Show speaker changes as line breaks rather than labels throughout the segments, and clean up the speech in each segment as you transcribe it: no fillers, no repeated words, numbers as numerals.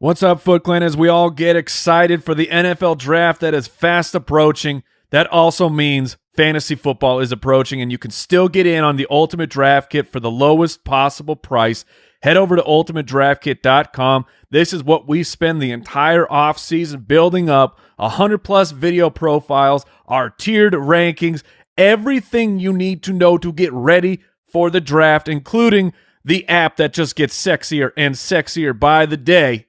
What's up, Foot Clan? As we all get excited for the NFL draft that is fast approaching, that also means fantasy football is approaching, and you can still get in on the Ultimate Draft Kit for the lowest possible price. Head over to ultimatedraftkit.com. This is what we spend the entire offseason building up: 100-plus video profiles, our tiered rankings, everything you need to know to get ready for the draft, including the app that just gets sexier and sexier by the day.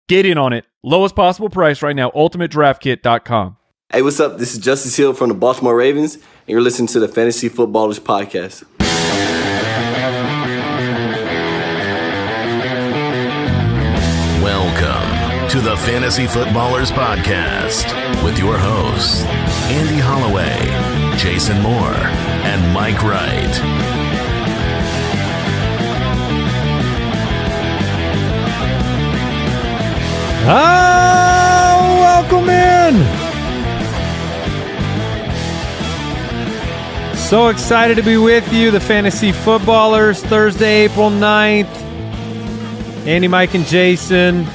Get in on it. Lowest possible price right now, ultimatedraftkit.com.
Hey, what's up? This is Justice Hill from the Baltimore Ravens, and you're listening to the Fantasy Footballers Podcast.
Welcome to the Fantasy Footballers Podcast with your hosts, Andy Holloway, Jason Moore, and Mike Wright.
Welcome in. So excited to be with you, the Fantasy Footballers, Thursday, April 9th. Andy, Mike, and Jason.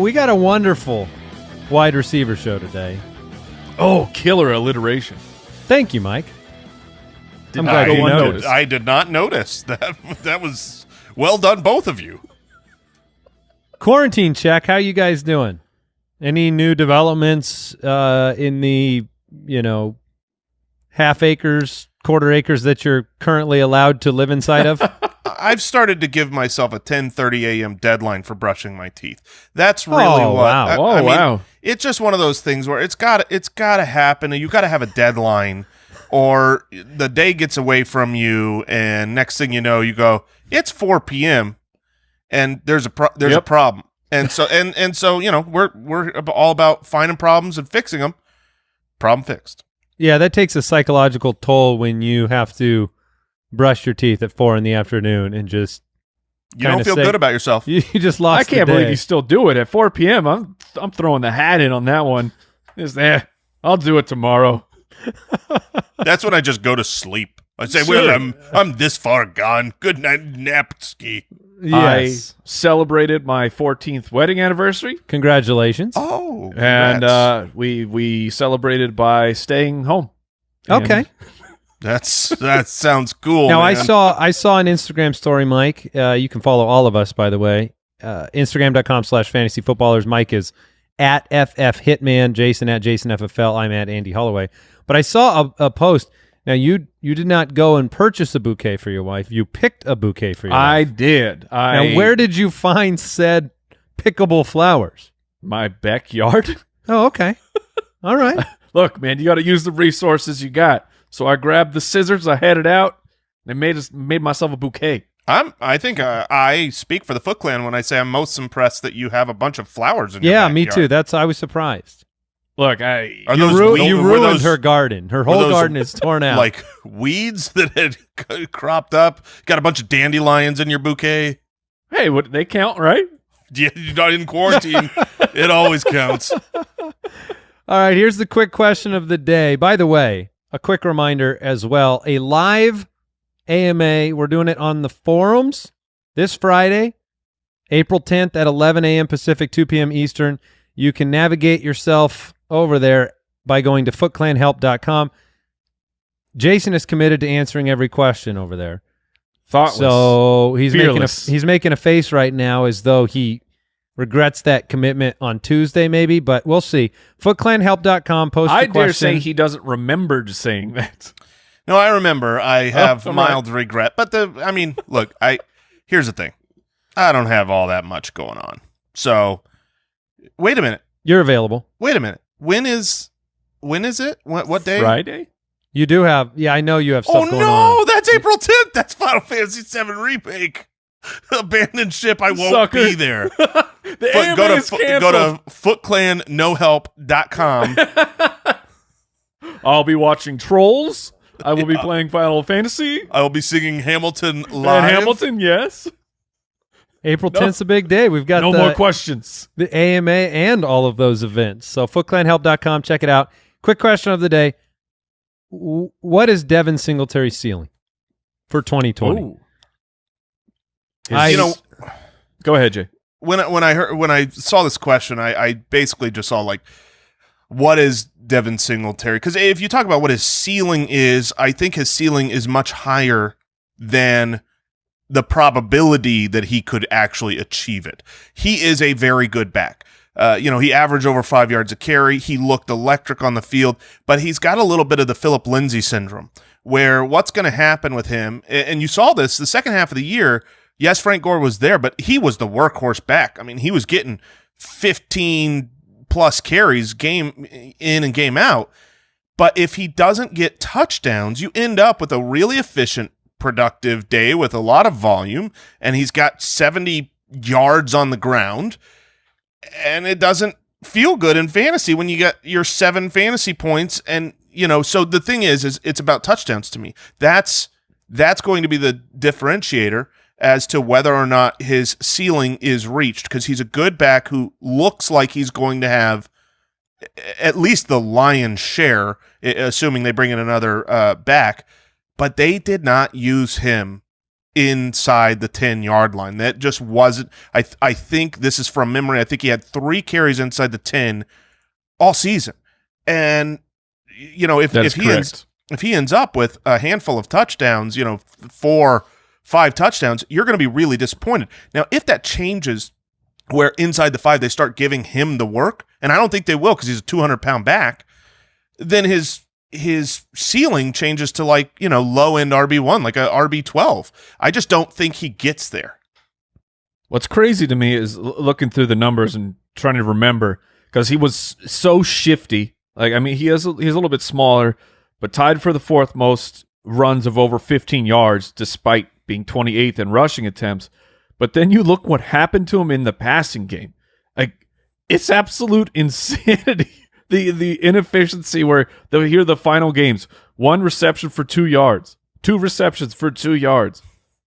We got a wonderful wide receiver show today.
Oh, killer alliteration.
Thank you, Mike.
I'm glad you noticed.
I did not notice that. That was well done, both of you.
Quarantine check. How you guys doing? Any new developments in the, half acres, quarter acres that you're currently allowed to live inside of?
I've started to give myself a 10:30 a.m. deadline for brushing my teeth. That's really
Oh,
what.
wow.
I mean,
Wow.
It's just one of those things where it's got to happen, and you got to have a deadline, or the day gets away from you, and next thing you know, you go, it's 4 p.m. and there's a problem, and so and so we're all about finding problems and fixing them. Problem fixed.
Yeah, that takes a psychological toll when you have to brush your teeth at 4 p.m. and just
You don't feel good about yourself.
you just lost.
I can't
the day.
believe you still do it at 4 p.m. I'm throwing the hat in on that one. I'll do it tomorrow.
That's when I just go to sleep. I say, well, I'm this far gone. Good night, Napski.
Yes.
I celebrated my 14th wedding anniversary.
Congratulations.
Oh,
And
congrats.
we celebrated by staying home.
Okay.
that sounds cool.
Now
man.
I saw an Instagram story, Mike. You can follow all of us, by the way. Instagram.com/fantasyfootballers. Mike is at FF Hitman, Jason at JasonFFL. I'm at Andy Holloway. But I saw a post. Now you did not go and purchase a bouquet for your wife. You picked a bouquet for your
I
wife.
did.
Now where did you find said pickable flowers?
My backyard.
Oh, okay. All right.
Look, man, you got to use the resources you got. So I grabbed the scissors, I had it out, and made myself a bouquet.
I think I speak for the Foot Clan when I say I'm most impressed that you have a bunch of flowers in your
Yeah, me
backyard.
too. I was surprised.
Look,
Are
You
those
ruined
were those
her garden. Her
were
whole
those,
garden is torn out.
like weeds that had cropped up. Got a bunch of dandelions in your bouquet.
hey, what they count, right?
Yeah, you're not in quarantine. It always counts.
All right, here's the quick question of the day. By the way, a quick reminder as well, a live AMA, we're doing it on the forums this Friday, April 10th at 11 a.m. Pacific, 2 p.m. Eastern. You can navigate yourself over there by going to footclanhelp.com. Jason is committed to answering every question over there.
Thoughtless.
So he's
Fearless.
making a face right now as though he regrets that commitment on Tuesday maybe, but we'll see. Footclanhelp.com, post
I
the
dare
question.
say he doesn't remember saying that.
No, I remember. I have
all
mild regret, but look. Here's the thing. I don't have all that much going on. So, wait a minute.
You're available.
Wait a minute. When is it? What day?
Friday?
You do have, yeah, I know you have stuff
Oh
going
no,
on.
that's April 10th. That's Final Fantasy VII Remake. Abandoned ship. I won't
Sucker.
be there.
The AMA
Go
is
to
canceled.
footclannohelp.com.
I'll be watching Trolls. I will be playing Final Fantasy.
I will be singing Hamilton live.
And Hamilton, yes.
April 10th's a big day. We've got
No more questions.
the AMA and all of those events. So footclanhelp.com, check it out. Quick question of the day. What is Devin Singletary's ceiling for 2020?
Ooh.
I-
You know,
Go ahead, Jay.
When I saw this question, I basically just saw like, what is Devin Singletary? Because if you talk about what his ceiling is, I think his ceiling is much higher than the probability that he could actually achieve it. He is a very good back. He averaged over 5 yards a carry. He looked electric on the field, but he's got a little bit of the Philip Lindsay syndrome, where what's going to happen with him, and you saw this the second half of the year. Yes, Frank Gore was there, but he was the workhorse back. I mean, he was getting 15 plus carries game in and game out. But if he doesn't get touchdowns, you end up with a really efficient, productive day with a lot of volume, and he's got 70 yards on the ground, and it doesn't feel good in fantasy when you get your 7 fantasy points. And so the thing is it's about touchdowns to me. That's going to be the differentiator as to whether or not his ceiling is reached, because he's a good back who looks like he's going to have at least the lion's share, assuming they bring in another back. But they did not use him inside the 10-yard line. That just wasn't. I think this is from memory. I think he had 3 carries inside the 10 all season. And if he ends up with a handful of touchdowns, 4-5 touchdowns, you're going to be really disappointed. Now, if that changes, where inside the 5 they start giving him the work, and I don't think they will because he's a 200-pound back, then his ceiling changes to low-end RB1, like a RB12. I just don't think he gets there.
What's crazy to me is looking through the numbers and trying to remember, because he was so shifty. Like, I mean, he's a little bit smaller, but tied for the 4th most runs of over 15 yards, despite being 28th in rushing attempts. But then you look what happened to him in the passing game. Like, it's absolute insanity. The inefficiency where here are the final games: 1 reception for 2 yards, 2 receptions for 2 yards,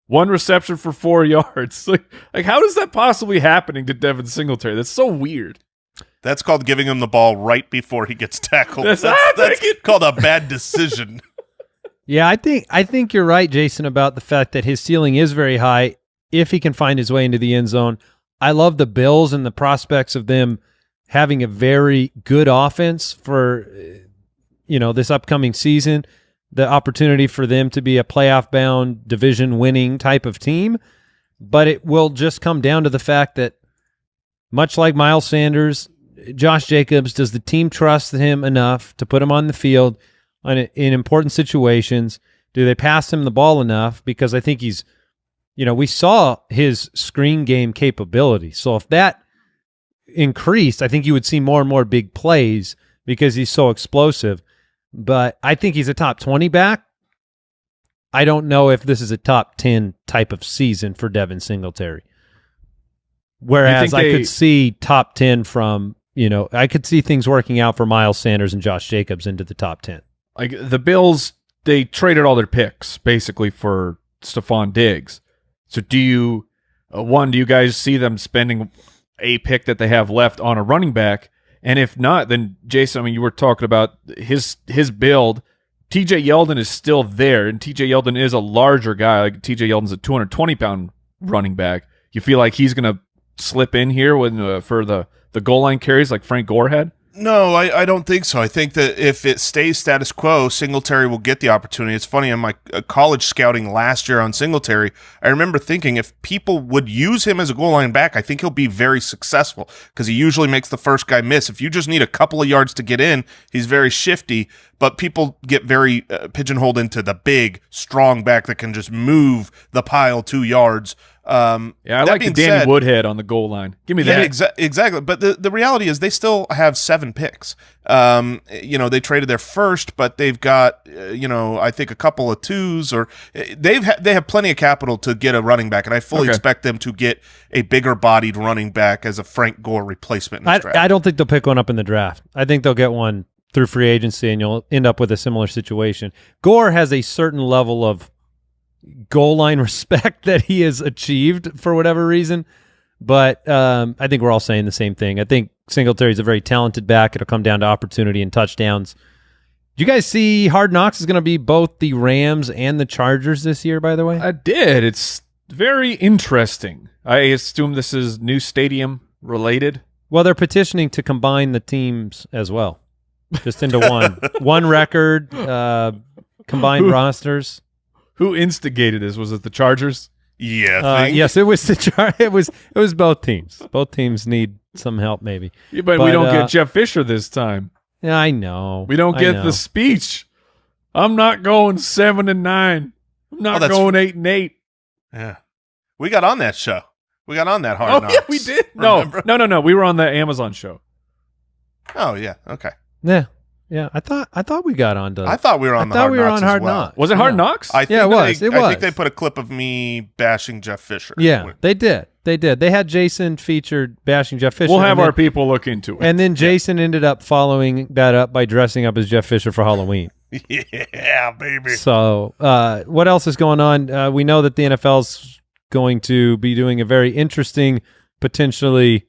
1 reception for 4 yards. Like how is that possibly happening to Devin Singletary? That's so weird.
That's called giving him the ball right before he gets tackled. That's called a bad decision.
Yeah, I think you're right, Jason, about the fact that his ceiling is very high if he can find his way into the end zone. I love the Bills and the prospects of them having a very good offense for this upcoming season, the opportunity for them to be a playoff-bound, division-winning type of team. But it will just come down to the fact that, much like Miles Sanders, Josh Jacobs, does the team trust him enough to put him on the field in important situations? Do they pass him the ball enough? Because I think he's, we saw his screen game capability. So if that increased, I think you would see more and more big plays because he's so explosive. But I think he's a top 20 back. I don't know if this is a top 10 type of season for Devin Singletary. Whereas I could see top 10 from, I could see things working out for Miles Sanders and Josh Jacobs into the top 10.
Like the Bills, they traded all their picks basically for Stephon Diggs. So do you guys see them spending a pick that they have left on a running back? And if not, then Jason, I mean, you were talking about his build. TJ Yeldon is still there, and TJ Yeldon is a larger guy. Like TJ Yeldon's a 220-pound running back. You feel like he's going to slip in here for the goal line carries like Frank Gore had?
No, I don't think so. I think that if it stays status quo, Singletary will get the opportunity. It's funny, in my college scouting last year on Singletary, I remember thinking if people would use him as a goal line back, I think he'll be very successful because he usually makes the first guy miss. If you just need a couple of yards to get in, he's very shifty, but people get very pigeonholed into the big, strong back that can just move the pile 2 yards.
I like the Danny Woodhead on the goal line. Give me that.
Yeah, exactly. But the reality is they still have 7 picks. They traded their first, but they've got I think a couple of 2s, or they have plenty of capital to get a running back, and I fully expect them to get a bigger bodied running back as a Frank Gore replacement in this draft.
I don't think they'll pick one up in the draft. I think they'll get one through free agency, and you'll end up with a similar situation. Gore has a certain level of goal line respect that he has achieved for whatever reason, but I think we're all saying the same thing. I think Singletary's a very talented back. It'll come down to opportunity and touchdowns. Do you guys see Hard Knocks is going to be both the Rams and the Chargers this year, by the way?
I did. It's Very interesting. I assume this is new stadium related.
Well, they're petitioning to combine the teams as well, just into one record, combined rosters.
Who instigated this? Was it the Chargers?
Yeah.
Yes, it was it was both teams. Both teams need some help, maybe.
Yeah, but we don't get Jeff Fisher this time.
Yeah, I know.
We don't get the speech. I'm not going 7-9. I'm not going 8-8.
Yeah. We got on that show. We got on that Hard Knocks.
Yeah, we did. No. We were on the Amazon show.
Oh yeah. Okay.
Yeah. I thought we got on to.
I thought we were on.
Hard Knocks.
Was it Hard Knocks?
I think
it was.
I think they put a clip of me bashing Jeff Fisher.
Yeah, they did. They had Jason featured bashing Jeff Fisher.
We'll have our people look into it.
And then Jason ended up following that up by dressing up as Jeff Fisher for Halloween.
Yeah, baby.
So, what else is going on? We know that the NFL's going to be doing a very interesting, potentially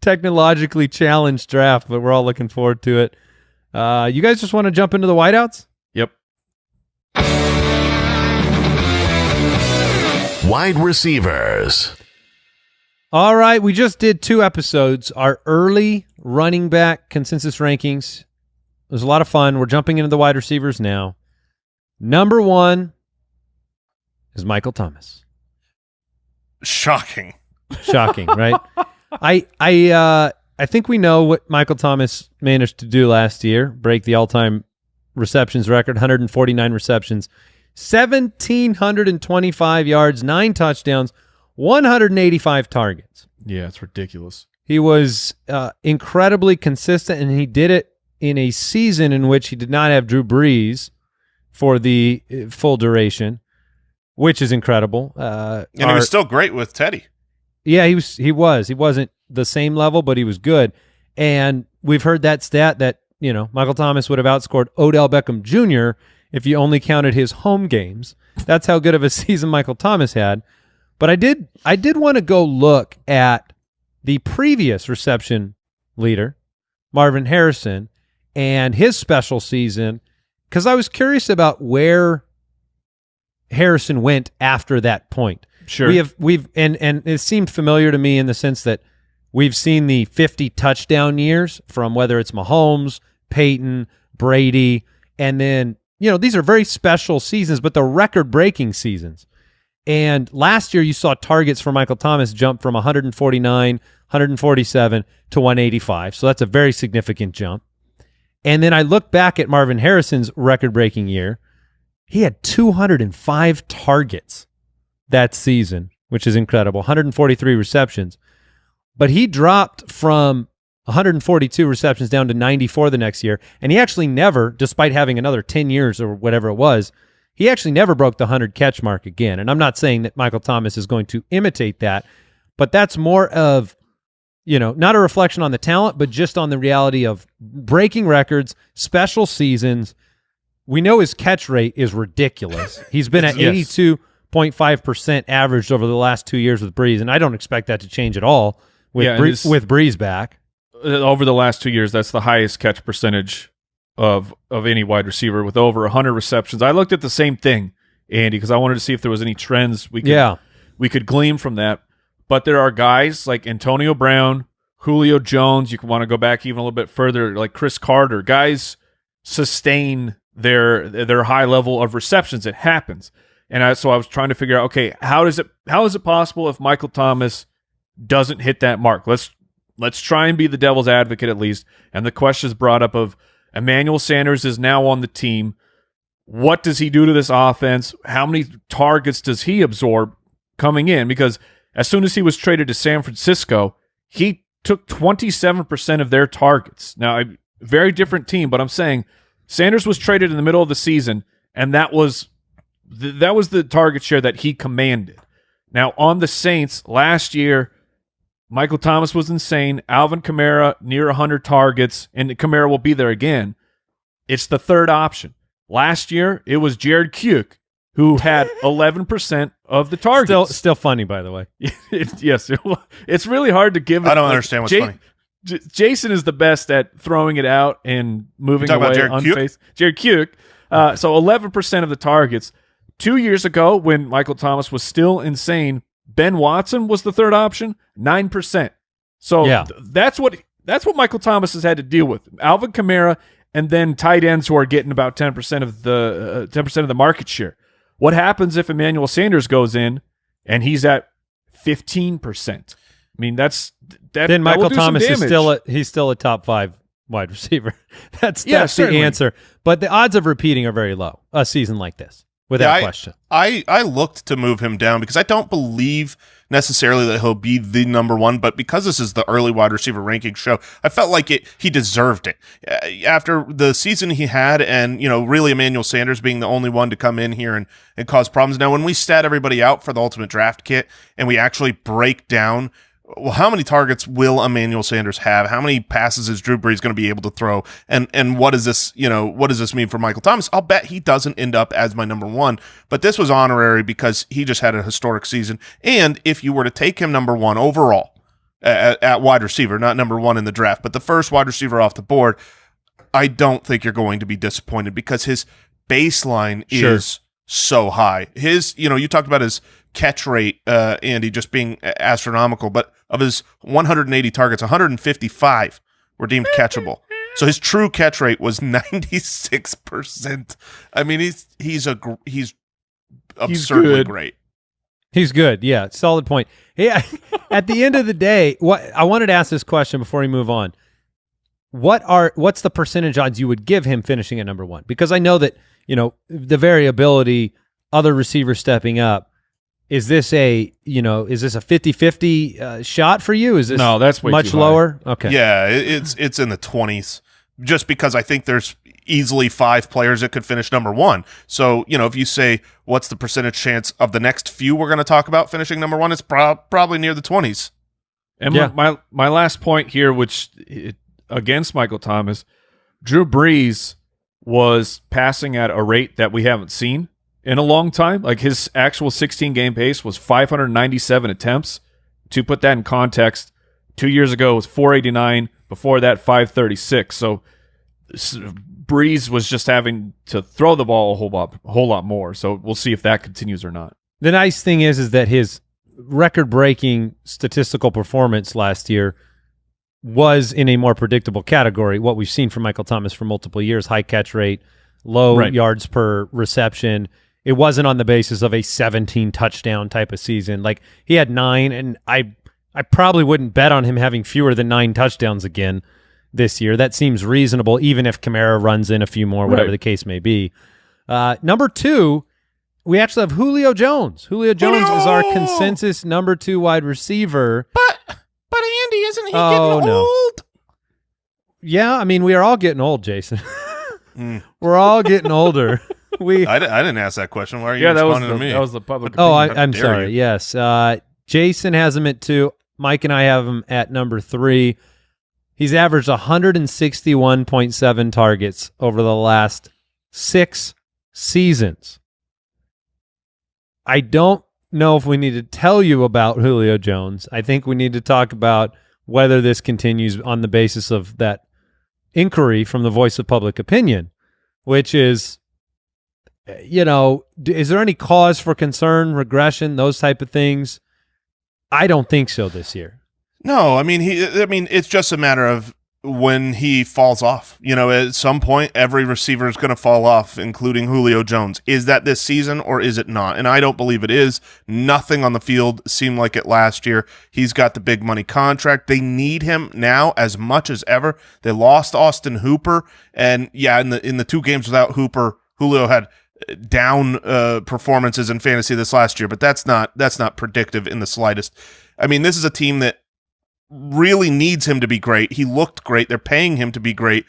technologically challenged draft, but we're all looking forward to it. You guys just want to jump into the wideouts?
Yep.
Wide receivers.
All right, we just did 2 episodes, our early running back consensus rankings. It was a lot of fun. We're jumping into the wide receivers now. Number 1 is Michael Thomas.
Shocking,
right? I think we know what Michael Thomas managed to do last year, break the all-time receptions record, 149 receptions, 1,725 yards, 9 touchdowns, 185 targets.
Yeah, it's ridiculous.
He was incredibly consistent, and he did it in a season in which he did not have Drew Brees for the full duration, which is incredible.
And he was still great with Teddy.
Yeah, he was. He wasn't the same level, but he was good. And we've heard that stat that, Michael Thomas would have outscored Odell Beckham Jr. if you only counted his home games. That's how good of a season Michael Thomas had. But I did want to go look at the previous reception leader, Marvin Harrison, and his special season, because I was curious about where Harrison went after that point.
Sure.
We've and it seemed familiar to me in the sense that we've seen the 50 touchdown years from whether it's Mahomes, Peyton, Brady, and then, these are very special seasons, but they're record-breaking seasons. And last year you saw targets for Michael Thomas jump from 149, 147 to 185. So that's a very significant jump. And then I look back at Marvin Harrison's record-breaking year. He had 205 targets that season, which is incredible, 143 receptions. But he dropped from 142 receptions down to 94 the next year, and he actually never, despite having another 10 years or whatever it was, he actually never broke the 100-catch mark again. And I'm not saying that Michael Thomas is going to imitate that, but that's more of, not a reflection on the talent, but just on the reality of breaking records, special seasons. We know his catch rate is ridiculous. He's been at 82.5% averaged over the last 2 years with Brees, and I don't expect that to change at all with Brees back.
Over the last 2 years, that's the highest catch percentage of any wide receiver with over 100 receptions. I looked at the same thing, Andy, because I wanted to see if there was any trends we could glean from that. But there are guys like Antonio Brown, Julio Jones. You can want to go back even a little bit further, like Chris Carter. Guys sustain their high level of receptions. It happens. And so I was trying to figure out, okay, how is it possible if Michael Thomas doesn't hit that mark? Let's try and be the devil's advocate at least. And the question is brought up of Emmanuel Sanders is now on the team. What does he do to this offense? How many targets does he absorb coming in? Because as soon as he was traded to San Francisco, he took 27% of their targets. Now, a very different team, but I'm saying Sanders was traded in the middle of the season, and that was the target share that he commanded. Now, on the Saints, last year, Michael Thomas was insane. Alvin Kamara, near 100 targets, and Kamara will be there again. It's the third option. Last year, it was Jared Kuek, who had 11% of the targets.
Still funny, by the way.
Yes. It's really hard to give it.
I don't understand what's funny.
Jason is the best at throwing it out and moving away
Jared
unfaced. Jared Kuek. So 11% of the targets. 2 years ago, when Michael Thomas was still insane, Ben Watson was the third option, 9%. So
Yeah.
that's what Michael Thomas has had to deal with. Alvin Kamara and then tight ends who are getting about 10% of the market share. What happens if Emmanuel Sanders goes in and he's at 15%? I mean, that
Then Michael
will do some
Thomas is
damage.
he's still a top 5 wide receiver. That's the
certainly.
answer. But the odds of repeating are very low a season like this, without question.
I looked to move him down because I don't believe necessarily that he'll be the number one, but because this is the early wide receiver ranking show, I felt like he deserved it. After the season he had and, really Emmanuel Sanders being the only one to come in here and cause problems. Now, when we stat everybody out for the Ultimate Draft Kit and we actually break down, well, how many targets will Emmanuel Sanders have? How many passes is Drew Brees going to be able to throw? And what does this, what does this mean for Michael Thomas? I'll bet he doesn't end up as my number one, but this was honorary because he just had a historic season. And if you were to take him number one overall at wide receiver, not number one in the draft, but the first wide receiver off the board, I don't think you're going to be disappointed because his baseline is so high. His, you talked about his catch rate, Andy, just being astronomical, but of his 180 targets, 155 were deemed catchable. So his true catch rate was 96%. I mean, he's absurdly
good.
great.
He's good. Yeah, solid point. Hey, at the end of the day, I wanted to ask this question before we move on. What's the percentage odds you would give him finishing at number one? Because I know that, the variability, other receivers stepping up. Is this a 50-50 shot for you? Is this
No, that's way
much
too high.
lower? Okay.
Yeah, it's in the 20s, just because I think there's easily 5 players that could finish number one. So, if you say, what's the percentage chance of the next few we're going to talk about finishing number one, it's probably near the 20s.
And
Yeah.
my last point here, against Michael Thomas, Drew Brees was passing at a rate that we haven't seen in a long time. Like his actual 16-game pace was 597 attempts. To put that in context, 2 years ago it was 489. Before that, 536. So Brees was just having to throw the ball a whole lot more. So we'll see if that continues or not.
The nice thing is that his record-breaking statistical performance last year was in a more predictable category. What we've seen from Michael Thomas for multiple years, high catch rate, low
Right.
yards per reception. It wasn't on the basis of a 17 touchdown type of season. Like he had 9, and I probably wouldn't bet on him having fewer than 9 touchdowns again this year. That seems reasonable, even if Kamara runs in a few more, whatever
Right.
the case may be. Number 2, we actually have Julio Jones. Julio Jones is our consensus number 2 wide receiver.
But Andy, isn't he
Oh,
getting
no.
old?
Yeah, I mean, we are all getting old, Jason. We're all getting older.
I didn't ask that question. Why are you
Yeah, that was
responding to me?
that was the public.
Oh,
opinion.
I'm
dare
sorry.
you.
Yes. Jason has him at 2. Mike and I have him at number 3. He's averaged 161.7 targets over the last 6 seasons. I don't know if we need to tell you about Julio Jones. I think we need to talk about whether this continues on the basis of that inquiry from the voice of public opinion, which is, is there any cause for concern, regression, those type of things? I don't think so this year.
No, I mean it's just a matter of when he falls off. At some point, every receiver is going to fall off, including Julio Jones. Is that this season or is it not? And I don't believe it is. Nothing on the field seemed like it last year. He's got the big money contract. They need him now as much as ever. They lost Austin Hooper, and in the 2 games without Hooper, Julio had down performances in fantasy this last year, but that's not predictive in the slightest. I mean, this is a team that really needs him to be great. He looked great. They're paying him to be great.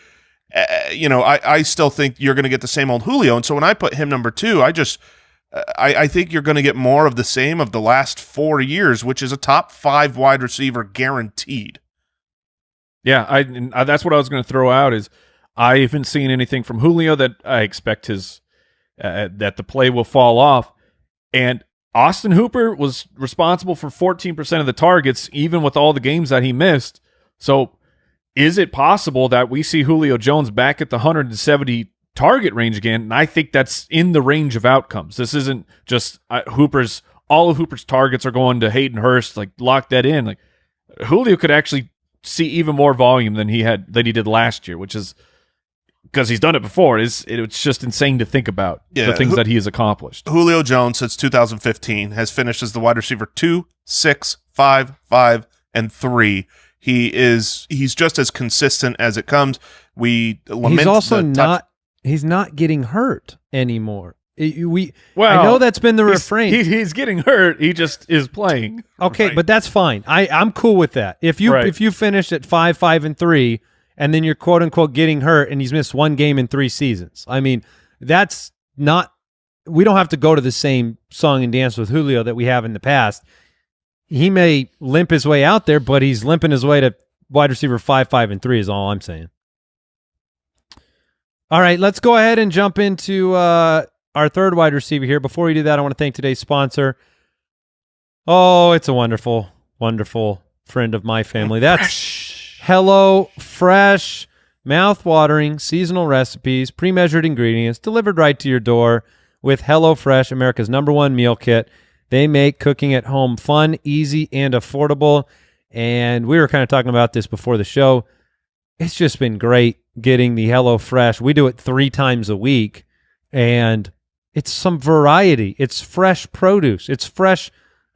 I still think you're going to get the same old Julio. And so when I put him number 2, I think you're going to get more of the same of the last 4 years, which is a top 5 wide receiver guaranteed.
Yeah, that's what I was going to throw out. Is I haven't seen anything from Julio that I expect that the play will fall off, and Austin Hooper was responsible for 14% of the targets, even with all the games that he missed. So is it possible that we see Julio Jones back at the 170 target range again, and I think that's in the range of outcomes. This isn't just all of Hooper's targets are going to Hayden Hurst, like lock that in. Like Julio could actually see even more volume than he did last year, which is because he's done it before. It's just insane to think about the things that he has accomplished.
Julio Jones, since 2015, has finished as the wide receiver 2, 6, 5, 5, and 3. He's just as consistent as it comes. We lament
he's also he's not getting hurt anymore. I
Well,
know that's been the refrain.
He's getting hurt. He just is playing.
Okay,
right?
but that's fine. I'm cool with that. If you finish at 5, 5, and 3, and then you're quote unquote getting hurt, and he's missed one game in 3 seasons. I mean, that's not. We don't have to go to the same song and dance with Julio that we have in the past. He may limp his way out there, but he's limping his way to wide receiver 5, 5, and 3 is all I'm saying. All right, let's go ahead and jump into our third wide receiver here. Before we do that, I want to thank today's sponsor. Oh, it's a wonderful, wonderful friend of my family. That's Hello Fresh. Mouth-watering seasonal recipes, pre-measured ingredients, delivered right to your door with HelloFresh, America's #1 meal kit. They make cooking at home fun, easy, and affordable. And we were kind of talking about this before the show. It's just been great getting the HelloFresh. We do it 3 times a week, and it's some variety. It's fresh produce. It's fresh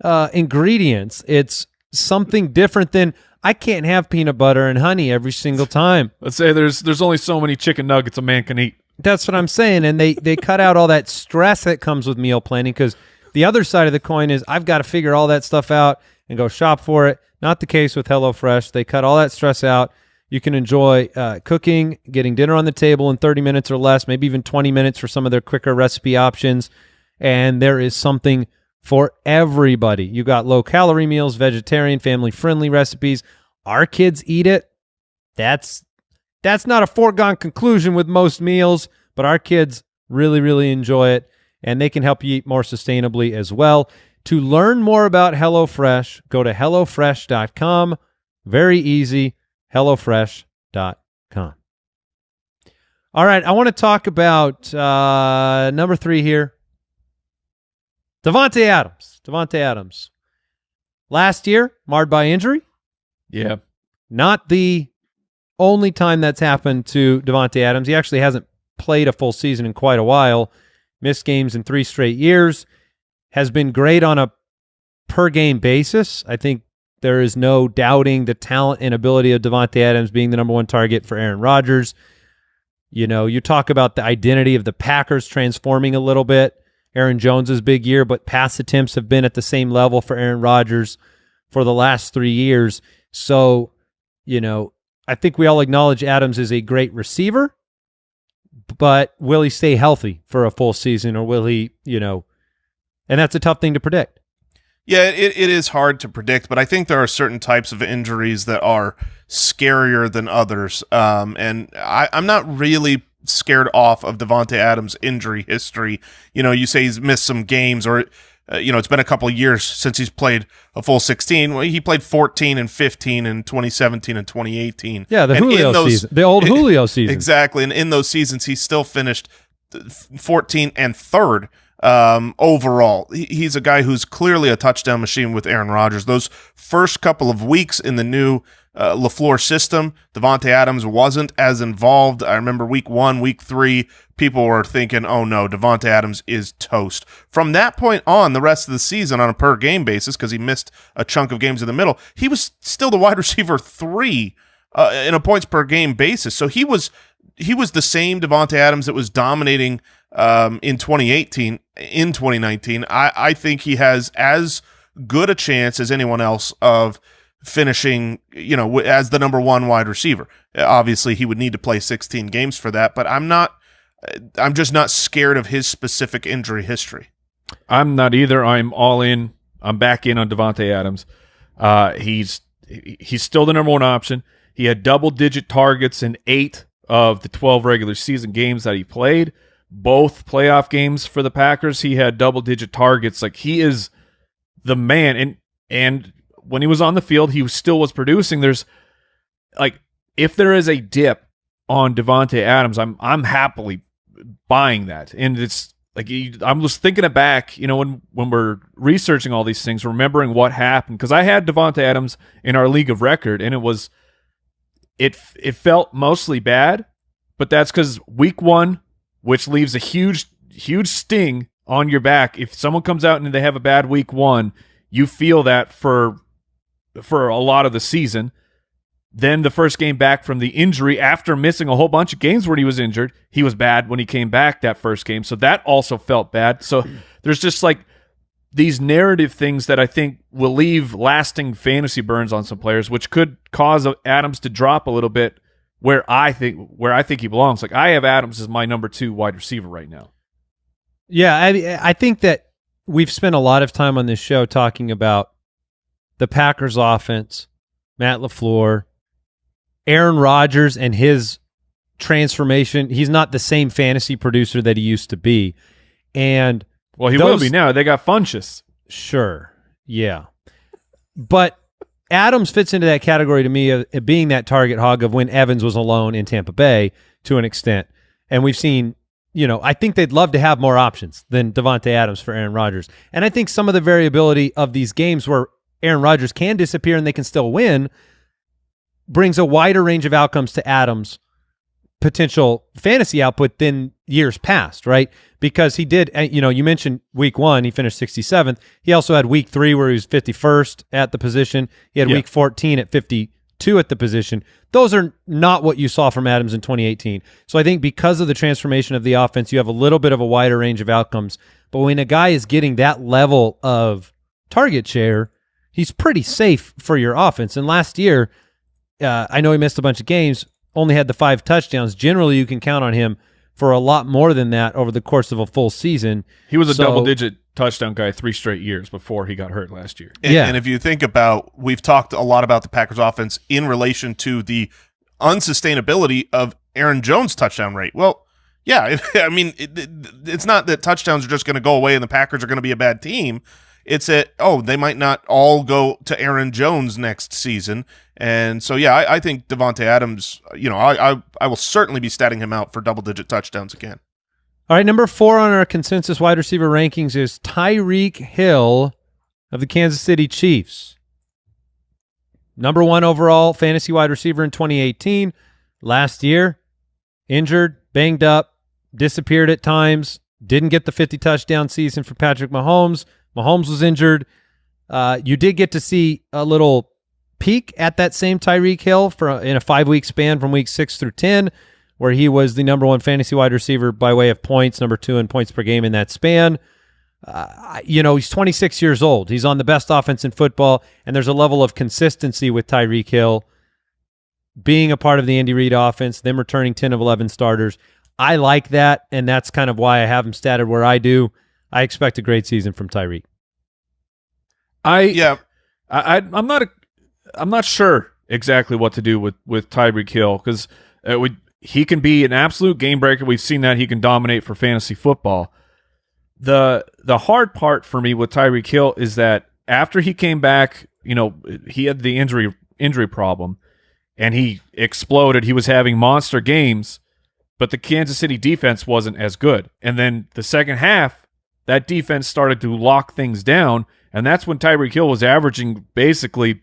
ingredients. It's something different than I can't have peanut butter and honey every single time.
Let's say there's only so many chicken nuggets a man can eat.
That's what I'm saying. And they cut out all that stress that comes with meal planning, because the other side of the coin is I've got to figure all that stuff out and go shop for it. Not the case with HelloFresh. They cut all that stress out. You can enjoy cooking, getting dinner on the table in 30 minutes or less, maybe even 20 minutes for some of their quicker recipe options. And there is something for everybody. You got low-calorie meals, vegetarian, family-friendly recipes. Our kids eat it. That's not a foregone conclusion with most meals, but our kids really, really enjoy it, and they can help you eat more sustainably as well. To learn more about HelloFresh, go to HelloFresh.com. Very easy, HelloFresh.com. All right, I want to talk about number 3 here. Davante Adams. Last year, marred by injury.
Yeah.
Not the only time that's happened to Davante Adams. He actually hasn't played a full season in quite a while. Missed games in 3 straight years. Has been great on a per-game basis. I think there is no doubting the talent and ability of Davante Adams being the #1 target for Aaron Rodgers. You know, you talk about the identity of the Packers transforming a little bit. Aaron Jones' big year, but pass attempts have been at the same level for Aaron Rodgers for the last 3 years. So, you know, I think we all acknowledge Adams is a great receiver, but will he stay healthy for a full season, or will he, you know, and that's a tough thing to predict.
Yeah, it is hard to predict, but I think there are certain types of injuries that are scarier than others. And I'm not really scared off of Davante Adams' injury history. You know, you say he's missed some games, or you know, it's been a couple of years since he's played a full 16. Well, he played 14 and 15 in 2017 and 2018.
Yeah, the Julio season, the old Julio season.
Exactly, and in those seasons, he still finished 14 and 3rd overall. He's a guy who's clearly a touchdown machine with Aaron Rodgers. Those first couple of weeks in the new LaFleur system, Davante Adams wasn't as involved. I remember week 1, week 3, people were thinking, oh no, Davante Adams is toast. From that point on, the rest of the season on a per game basis, because he missed a chunk of games in the middle, he was still the wide receiver 3 in a points per game basis. So he was the same Davante Adams that was dominating in 2018. In 2019, I think he has as good a chance as anyone else of finishing, you know, as the #1 wide receiver. Obviously, he would need to play 16 games for that, but I'm just not scared of his specific injury history.
I'm not either. I'm all in. I'm back in on Davante Adams. He's still the #1 option. He had double-digit targets in 8 of the 12 regular season games that he played. Both playoff games for the Packers, he had double-digit targets. Like, he is the man. And when he was on the field, he still was producing. There's, like, if there is a dip on Davante Adams, I'm happily buying that. And it's like I'm just thinking back, when we're researching all these things, remembering what happened, because I had Davante Adams in our league of record, and it felt mostly bad, but that's because week 1, which leaves a huge sting on your back. If someone comes out and they have a bad week 1, you feel that for a lot of the season. Then the first game back from the injury, after missing a whole bunch of games where he was injured, he was bad when he came back that first game. So that also felt bad. So there's just like these narrative things that I think will leave lasting fantasy burns on some players, which could cause Adams to drop a little bit where I think he belongs. Like, I have Adams as my number 2 wide receiver right now.
Yeah, I think that we've spent a lot of time on this show talking about the Packers offense, Matt LaFleur, Aaron Rodgers and his transformation. He's not the same fantasy producer that he used to be. And
well, he will be now. They got Funchess.
Sure. Yeah. But Adams fits into that category to me of being that target hog of when Evans was alone in Tampa Bay to an extent. And we've seen, I think they'd love to have more options than Davante Adams for Aaron Rodgers. And I think some of the variability of these games where Aaron Rodgers can disappear and they can still win brings a wider range of outcomes to Adams' potential fantasy output than years past, right? Because he did, you mentioned week 1, he finished 67th. He also had week 3 where he was 51st at the position. He had week 14 at 52 at the position. Those are not what you saw from Adams in 2018. So I think because of the transformation of the offense, you have a little bit of a wider range of outcomes. But when a guy is getting that level of target share, he's pretty safe for your offense. And last year, I know he missed a bunch of games, only had the 5 touchdowns. Generally, you can count on him for a lot more than that over the course of a full season.
He was a double-digit touchdown guy 3 straight years before he got hurt last year.
And if you think about, we've talked a lot about the Packers offense in relation to the unsustainability of Aaron Jones' touchdown rate. Well, yeah, it's not that touchdowns are just going to go away and the Packers are going to be a bad team. It's that, they might not all go to Aaron Jones next season. And so, yeah, I think Davante Adams, I will certainly be statting him out for double-digit touchdowns again.
All right, number 4 on our consensus wide receiver rankings is Tyreek Hill of the Kansas City Chiefs. Number 1 overall fantasy wide receiver in 2018. Last year, injured, banged up, disappeared at times, didn't get the 50-touchdown season for Patrick Mahomes. Mahomes was injured. You did get to see a little peak at that same Tyreek Hill in a 5-week span from week 6 through 10, where he was the number 1 fantasy wide receiver by way of points, number 2 in points per game in that span. He's 26 years old. He's on the best offense in football, and there's a level of consistency with Tyreek Hill being a part of the Andy Reid offense, them returning 10 of 11 starters. I like that, and that's kind of why I have him statted where I do. I expect a great season from Tyreek.
I'm not sure exactly what to do with Tyreek Hill, because he can be an absolute game breaker. We've seen that he can dominate for fantasy football. The hard part for me with Tyreek Hill is that after he came back, he had the injury problem, and he exploded. He was having monster games, but the Kansas City defense wasn't as good. And then the second half, that defense started to lock things down, and that's when Tyreek Hill was averaging basically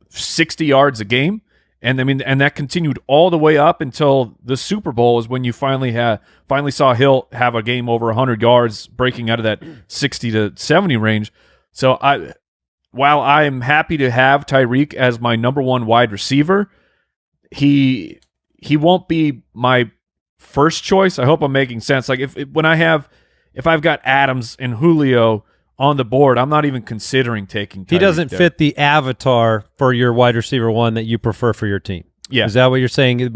60 yards a game. And and that continued all the way up until the Super Bowl is when you finally saw Hill have a game over 100 yards, breaking out of that 60 to 70 range. So while I am happy to have Tyreek as my number 1 wide receiver, he won't be my first choice. I hope I'm making sense. Like if I've got Adams and Julio on the board, I'm not even considering taking Tyreek.
He doesn't fit the avatar for your wide receiver 1 that you prefer for your team.
Yeah.
Is that what you're saying?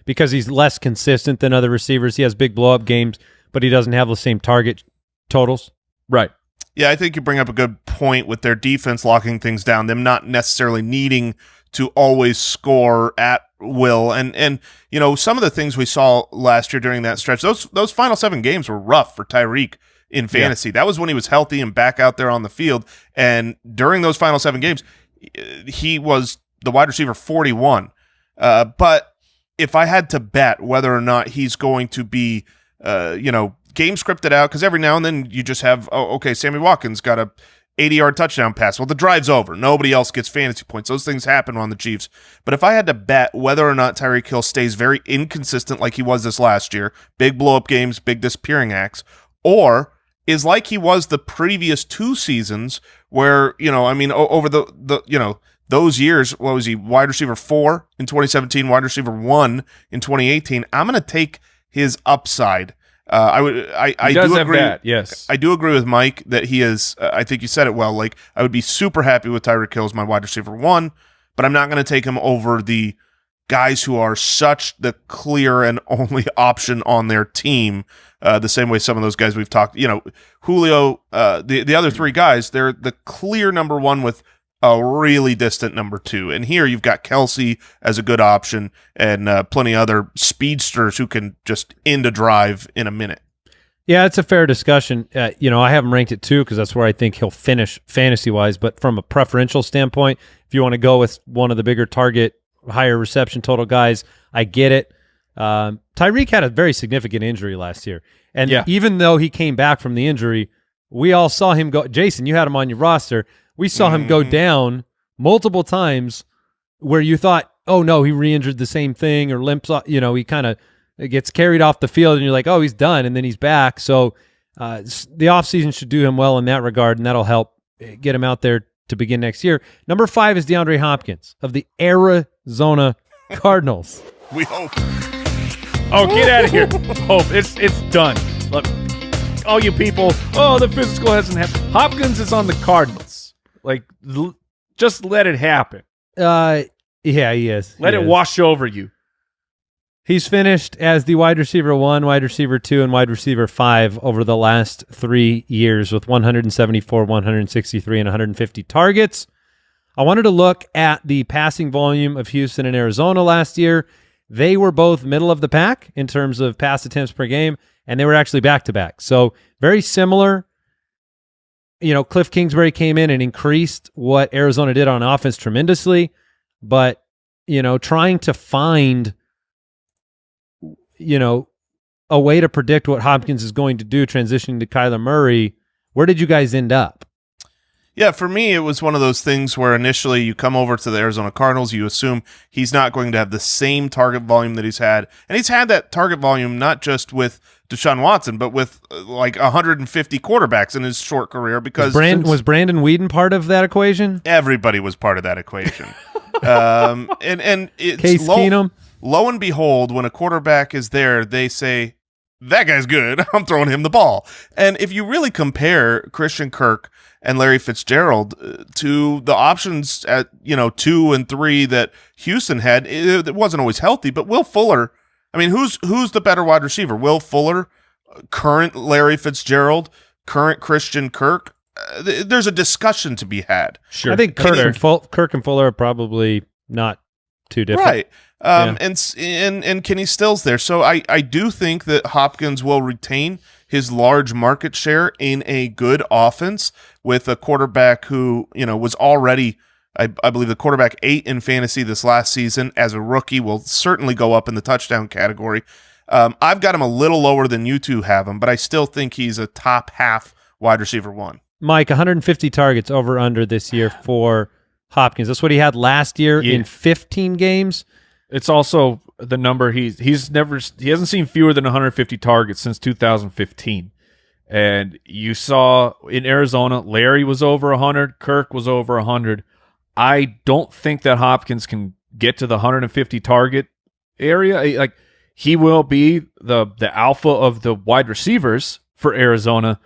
Because he's less consistent than other receivers, he has big blow-up games, but he doesn't have the same target totals?
Right.
Yeah, I think you bring up a good point with their defense locking things down, them not necessarily needing to always score at will. And some of the things we saw last year during that stretch, those final 7 games were rough for Tyreek in fantasy. Yeah. That was when he was healthy and back out there on the field. And during those final 7 games, he was the wide receiver 41. But if I had to bet whether or not he's going to be game scripted out, because every now and then you just have, Sammy Watkins got a 80-yard touchdown pass. Well, the drive's over. Nobody else gets fantasy points. Those things happen on the Chiefs. But if I had to bet whether or not Tyreek Hill stays very inconsistent like he was this last year, big blow-up games, big disappearing acts, or is like he was the previous 2 seasons where, over those years, what was he, wide receiver 4 in 2017, wide receiver 1 in 2018, I'm going to take his upside. I do agree.
Yes,
I do agree with Mike that he is. I think you said it well. Like, I would be super happy with Tyreek Hill as my wide receiver 1, but I'm not going to take him over the guys who are such the clear and only option on their team. The same way some of those guys we've talked. Julio. The other 3 guys, they're the clear number 1 with a really distant number 2. And here you've got Kelsey as a good option and plenty of other speedsters who can just end a drive in a minute.
Yeah, it's a fair discussion. I have him ranked at 2 because that's where I think he'll finish fantasy-wise. But from a preferential standpoint, if you want to go with one of the bigger target, higher reception total guys, I get it. Tyreek had a very significant injury last year. And even though he came back from the injury, we all saw him go. Jason, you had him on your roster. We saw him go down multiple times where you thought, oh, no, he re-injured the same thing or limps off. He kind of gets carried off the field and you're like, oh, he's done. And then he's back. So the offseason should do him well in that regard, and that'll help get him out there to begin next year. Number 5 is DeAndre Hopkins of the Arizona Cardinals.
We hope.
Oh, get out of here. Hope. It's done. Look, all you people, the physical hasn't happened. Hopkins is on the Cardinals. Like, just let it happen.
Yeah, he is.
Let it wash over you.
He's finished as the wide receiver 1, wide receiver 2, and wide receiver 5 over the last 3 years with 174, 163, and 150 targets. I wanted to look at the passing volume of Houston and Arizona last year. They were both middle of the pack in terms of pass attempts per game, and they were actually back-to-back. So very similar. Cliff Kingsbury came in and increased what Arizona did on offense tremendously, but, trying to find, a way to predict what Hopkins is going to do transitioning to Kyler Murray, where did you guys end up?
Yeah, for me, it was one of those things where initially you come over to the Arizona Cardinals, you assume he's not going to have the same target volume that he's had. And he's had that target volume not just with Deshaun Watson, but with like 150 quarterbacks in his short career. Because
was Brandon Weeden part of that equation?
Everybody was part of that equation. And it's
Case Keenum.
Lo and behold, when a quarterback is there, they say, that guy's good. I'm throwing him the ball. And if you really compare Christian Kirk and Larry Fitzgerald to the options at 2 and 3 that Houston had, it wasn't always healthy. But Will Fuller, I mean, who's the better wide receiver? Will Fuller, current Larry Fitzgerald, current Christian Kirk? There's a discussion to be had.
Sure, I think Kirk and Fuller are probably not too different,
right? And Kenny Stills there. So I do think that Hopkins will retain his large market share in a good offense with a quarterback who, was already, I believe, the quarterback 8 in fantasy this last season. As a rookie, will certainly go up in the touchdown category. I've got him a little lower than you two have him, but I still think he's a top half wide receiver 1.
Mike, 150 targets over under this year for Hopkins. That's what he had last year in 15 games.
It's also the number he hasn't seen fewer than 150 targets since 2015. And you saw in Arizona, Larry was over 100, Kirk was over 100. I don't think that Hopkins can get to the 150 target area. Like, he will be the alpha of the wide receivers for Arizona,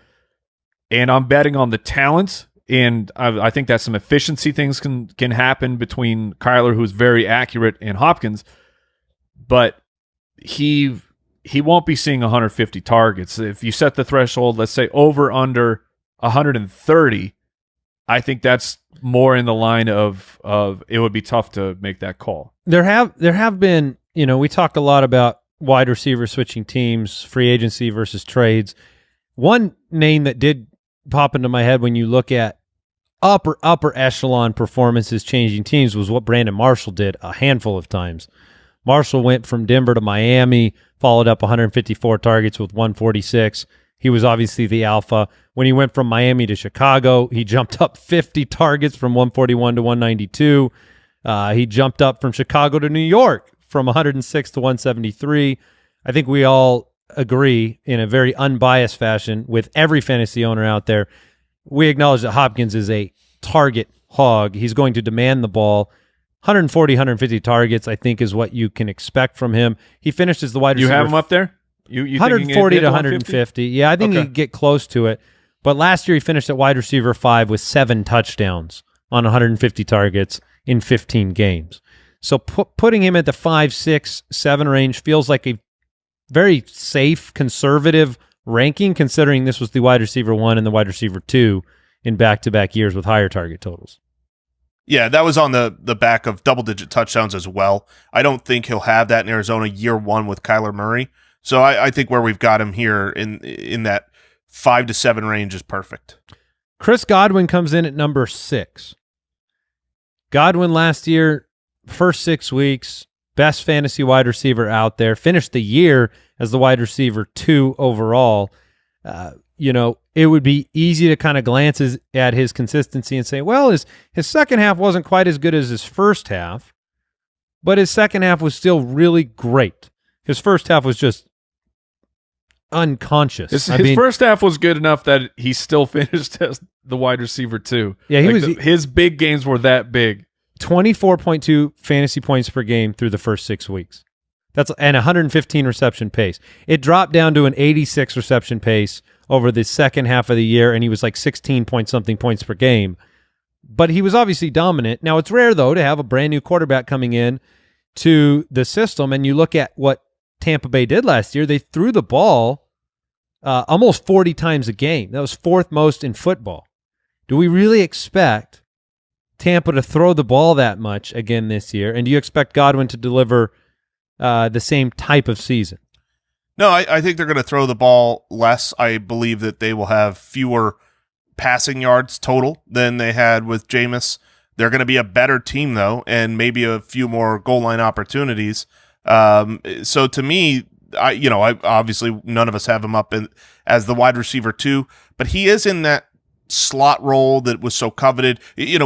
and I'm betting on the talent. And I think that some efficiency things can happen between Kyler, who's very accurate, and Hopkins. But he won't be seeing 150 targets. If you set the threshold, let's say over under 130, I think that's more in the line of it would be tough to make that call.
There have been, we talk a lot about wide receiver switching teams, free agency versus trades. One name that did pop into my head when you look at upper echelon performances changing teams was what Brandon Marshall did a handful of times Marshall went from Denver to Miami, followed up 154 targets with 146. He was obviously the alpha. When he went from Miami to Chicago, he jumped up 50 targets from 141 to 192. He jumped up from Chicago to New York from 106 to 173. I think we all agree in a very unbiased fashion with every fantasy owner out there. We acknowledge that Hopkins is a target hog. He's going to demand the ball. 140, 150 targets, I think, is what you can expect from him. He finished as the wide receiver.
You have him up there? You
140 to 150. Yeah, I think he could get close to it. But last year he finished at wide receiver 5 with 7 touchdowns on 150 targets in 15 games. So putting him at the 5, 6, 7 range feels like a very safe, conservative ranking, considering this was the wide receiver 1 and the wide receiver 2 in back-to-back years with higher target totals.
Yeah, that was on the back of double-digit touchdowns as well. I don't think he'll have that in Arizona year 1 with Kyler Murray. So I think where we've got him here in that 5 to 7 range is perfect.
Chris Godwin comes in at number 6. Godwin last year, first 6 weeks, best fantasy wide receiver out there, finished the year as the wide receiver 2 overall. It would be easy to kind of glance at his consistency and say, well, his second half wasn't quite as good as his first half, but his second half was still really great. His first half was just unconscious.
His first half was good enough that he still finished as the wide receiver 2.
Yeah,
his big games were that big.
24.2 fantasy points per game through the first 6 weeks. That's and 115 reception pace. It dropped down to an 86 reception pace over the second half of the year, and he was like 16 point something points per game. But he was obviously dominant. Now, it's rare, though, to have a brand new quarterback coming in to the system, and you look at what Tampa Bay did last year. They threw the ball almost 40 times a game. That was 4th most in football. Do we really expect Tampa to throw the ball that much again this year? And do you expect Godwin to deliver the same type of season?
No, I think they're going to throw the ball less. I believe that they will have fewer passing yards total than they had with Jameis. They're going to be a better team, though, and maybe a few more goal line opportunities. So to me, I obviously none of us have him up as the wide receiver 2, but he is in that slot role that was so coveted.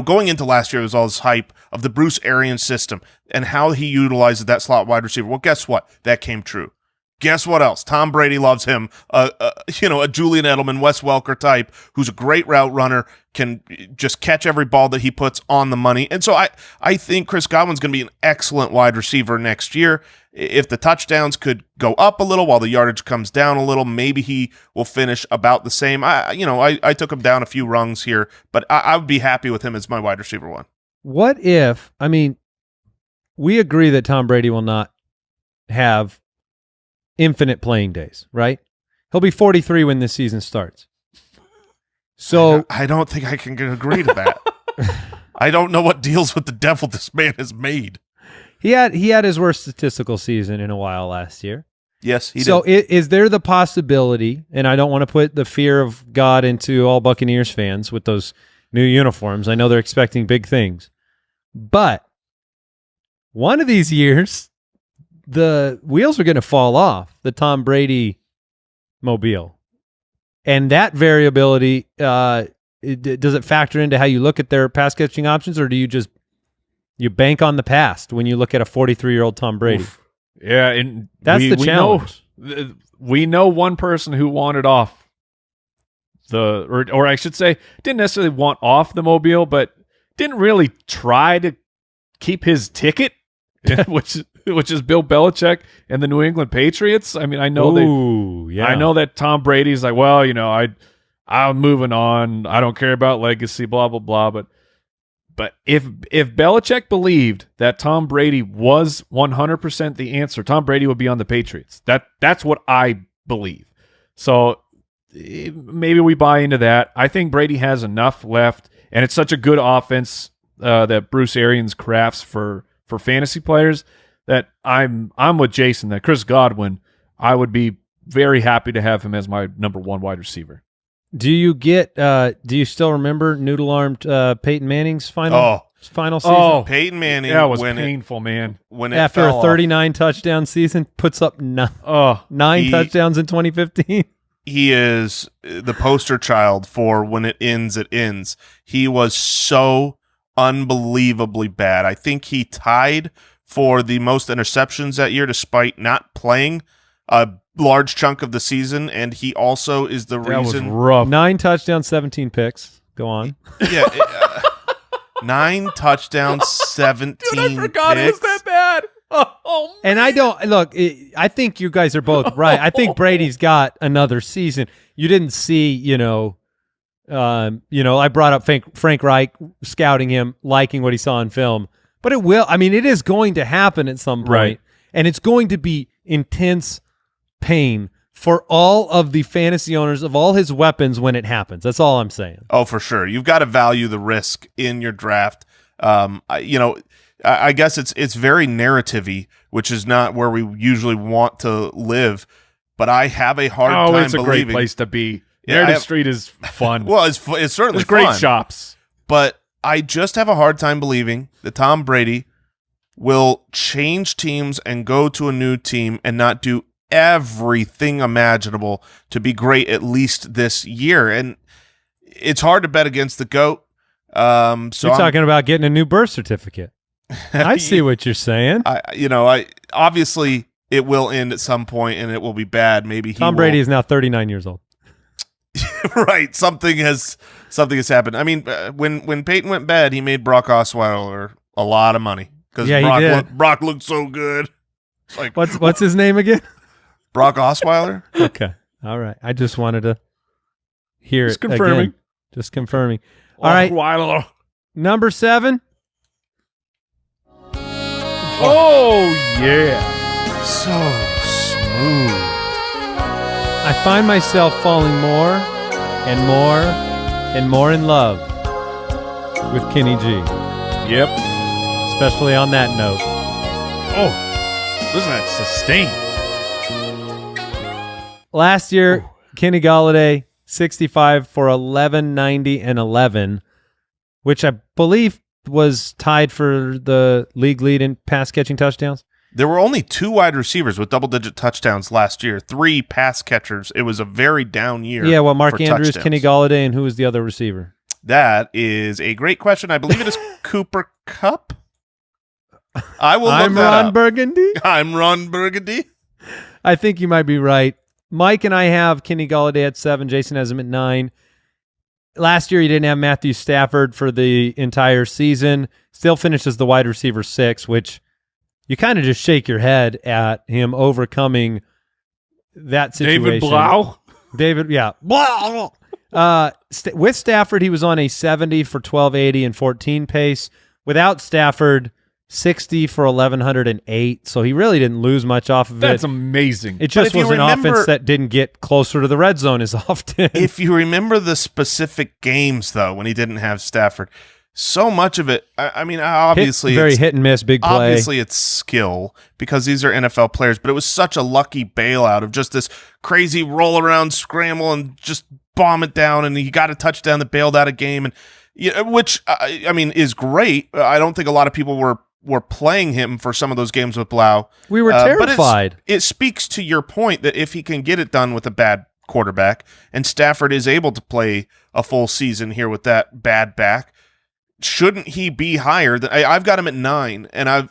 Going into last year, it was all this hype of the Bruce Arians system and how he utilizes that slot wide receiver. Well, guess what? That came true. Guess what else? Tom Brady loves him. A Julian Edelman, Wes Welker type who's a great route runner, can just catch every ball that he puts on the money. And so I think Chris Godwin's going to be an excellent wide receiver next year. If the touchdowns could go up a little while the yardage comes down a little, maybe he will finish about the same. I took him down a few rungs here, but I would be happy with him as my wide receiver 1.
What if, we agree that Tom Brady will not have infinite playing days, right? He'll be 43 when this season starts. So
I don't think I can agree to that. I don't know what deals with the devil this man has made.
He had his worst statistical season in a while last year.
Yes, he did.
So is there the possibility, and I don't want to put the fear of God into all Buccaneers fans with those new uniforms. I know they're expecting big things. But one of these years, the wheels are going to fall off the Tom Brady mobile. And that variability, does it factor into how you look at their pass catching options, or do you bank on the past when you look at a 43-year-old Tom Brady?
Oof. Yeah, and
that's the challenge.
We know one person who wanted off or I should say, didn't necessarily want off the mobile, but didn't really try to keep his ticket, which is Bill Belichick and the New England Patriots. I know I know that Tom Brady's like, well, I'm moving on. I don't care about legacy, blah blah blah. But if Belichick believed that Tom Brady was 100% the answer, Tom Brady would be on the Patriots. That's what I believe. So maybe we buy into that. I think Brady has enough left, and it's such a good offense that Bruce Arians crafts for fantasy players that I'm with Jason that Chris Godwin, I would be very happy to have him as my number 1 wide receiver.
Do you still remember noodle-armed Peyton Manning's final?
Oh,
final season.
Oh,
Peyton Manning,
that was
when
painful, man.
when it
After a
fell off,
39 touchdown season, puts up nine
He-
touchdowns in 2015.
he is the poster child for when it ends. He was so unbelievably bad. I think he tied for the most interceptions that year despite not playing a large chunk of the season, and he also is the
That was
reason.
rough.
9 touchdowns, 17 picks. Go on.
Yeah, 9 touchdowns, 17
Dude, I forgot it was
picks.
that bad. Oh,
And I don't look. I think you guys are both right. I think Brady's got another season. You didn't see, I brought up Frank Reich scouting him, liking what he saw in film, but it will. I mean, it is going to happen at some point,
Right.
and it's going to be intense pain for all of the fantasy owners of all his weapons when it happens. That's all I'm saying.
Oh, for sure. You've got to value the risk in your draft. I guess it's very narrative-y, which is not where we usually want to live. But I have a hard
Oh,
time
it's a
believing.
great place to be.
Yeah,
Meredith
I have-
Street is fun.
Well, it's certainly
There's great
fun,
shops.
but I just have a hard time believing that Tom Brady will change teams and go to a new team and not do everything imaginable to be great at least this year. And it's hard to bet against the GOAT. So
You're talking about getting a new birth certificate. I see what you're saying.
I obviously it will end at some point and it will be bad. Maybe
Tom Brady is now 39 years old.
right. Something has happened. I mean, when Peyton went bad, he made Brock Osweiler a lot of money because
Yeah, he did.
Brock looked so good. It's like
What's his name again?
Brock Osweiler.
Okay. All right. I just wanted to hear
Just
it
confirming.
again. Just confirming. All right.
Weiler.
Number 7.
Oh, yeah.
So smooth.
I find myself falling more and more and more in love with Kenny G,
Yep.
especially on that note.
Oh, listen to that sustain.
Last year, Kenny Golladay, 65 for 1190 and 11, which I believe was tied for the league lead in pass catching touchdowns.
There were only 2 wide receivers with double-digit touchdowns last year. 3 pass catchers. It was a very down year.
Yeah, well, Mark
for
Andrews,
touchdowns.
Kenny Golladay, and who was the other receiver?
That is a great question. I believe it is Cooper Kupp. I will look
I'm
that
Ron
up.
Burgundy.
I'm Ron Burgundy.
I think you might be right. Mike and I have Kenny Golladay at 7. Jason has him at 9. Last year, he didn't have Matthew Stafford for the entire season. Still finishes the wide receiver 6, which you kind of just shake your head at him overcoming that situation.
David Blau.
David, yeah. Blau. With Stafford, he was on a 70 for 1280 and 14 pace. Without Stafford, 60 for 1108. So he really didn't lose much off of
That's
it.
amazing.
It just
if you
was an
remember-
offense that didn't get closer to the red zone as often.
If you remember the specific games, though, when he didn't have Stafford, so much of it, I mean, obviously,
very
it's,
hit and miss, big play.
obviously it's skill because these are NFL players, but it was such a lucky bailout of just this crazy roll around, scramble, and just bomb it down, and he got a touchdown that bailed out a game, and which I mean is great. I don't think a lot of people were playing him for some of those games with Blau.
We were
But
terrified.
it speaks to your point that if he can get it done with a bad quarterback, and Stafford is able to play a full season here with that bad back, shouldn't he be higher? I've got him at 9, and I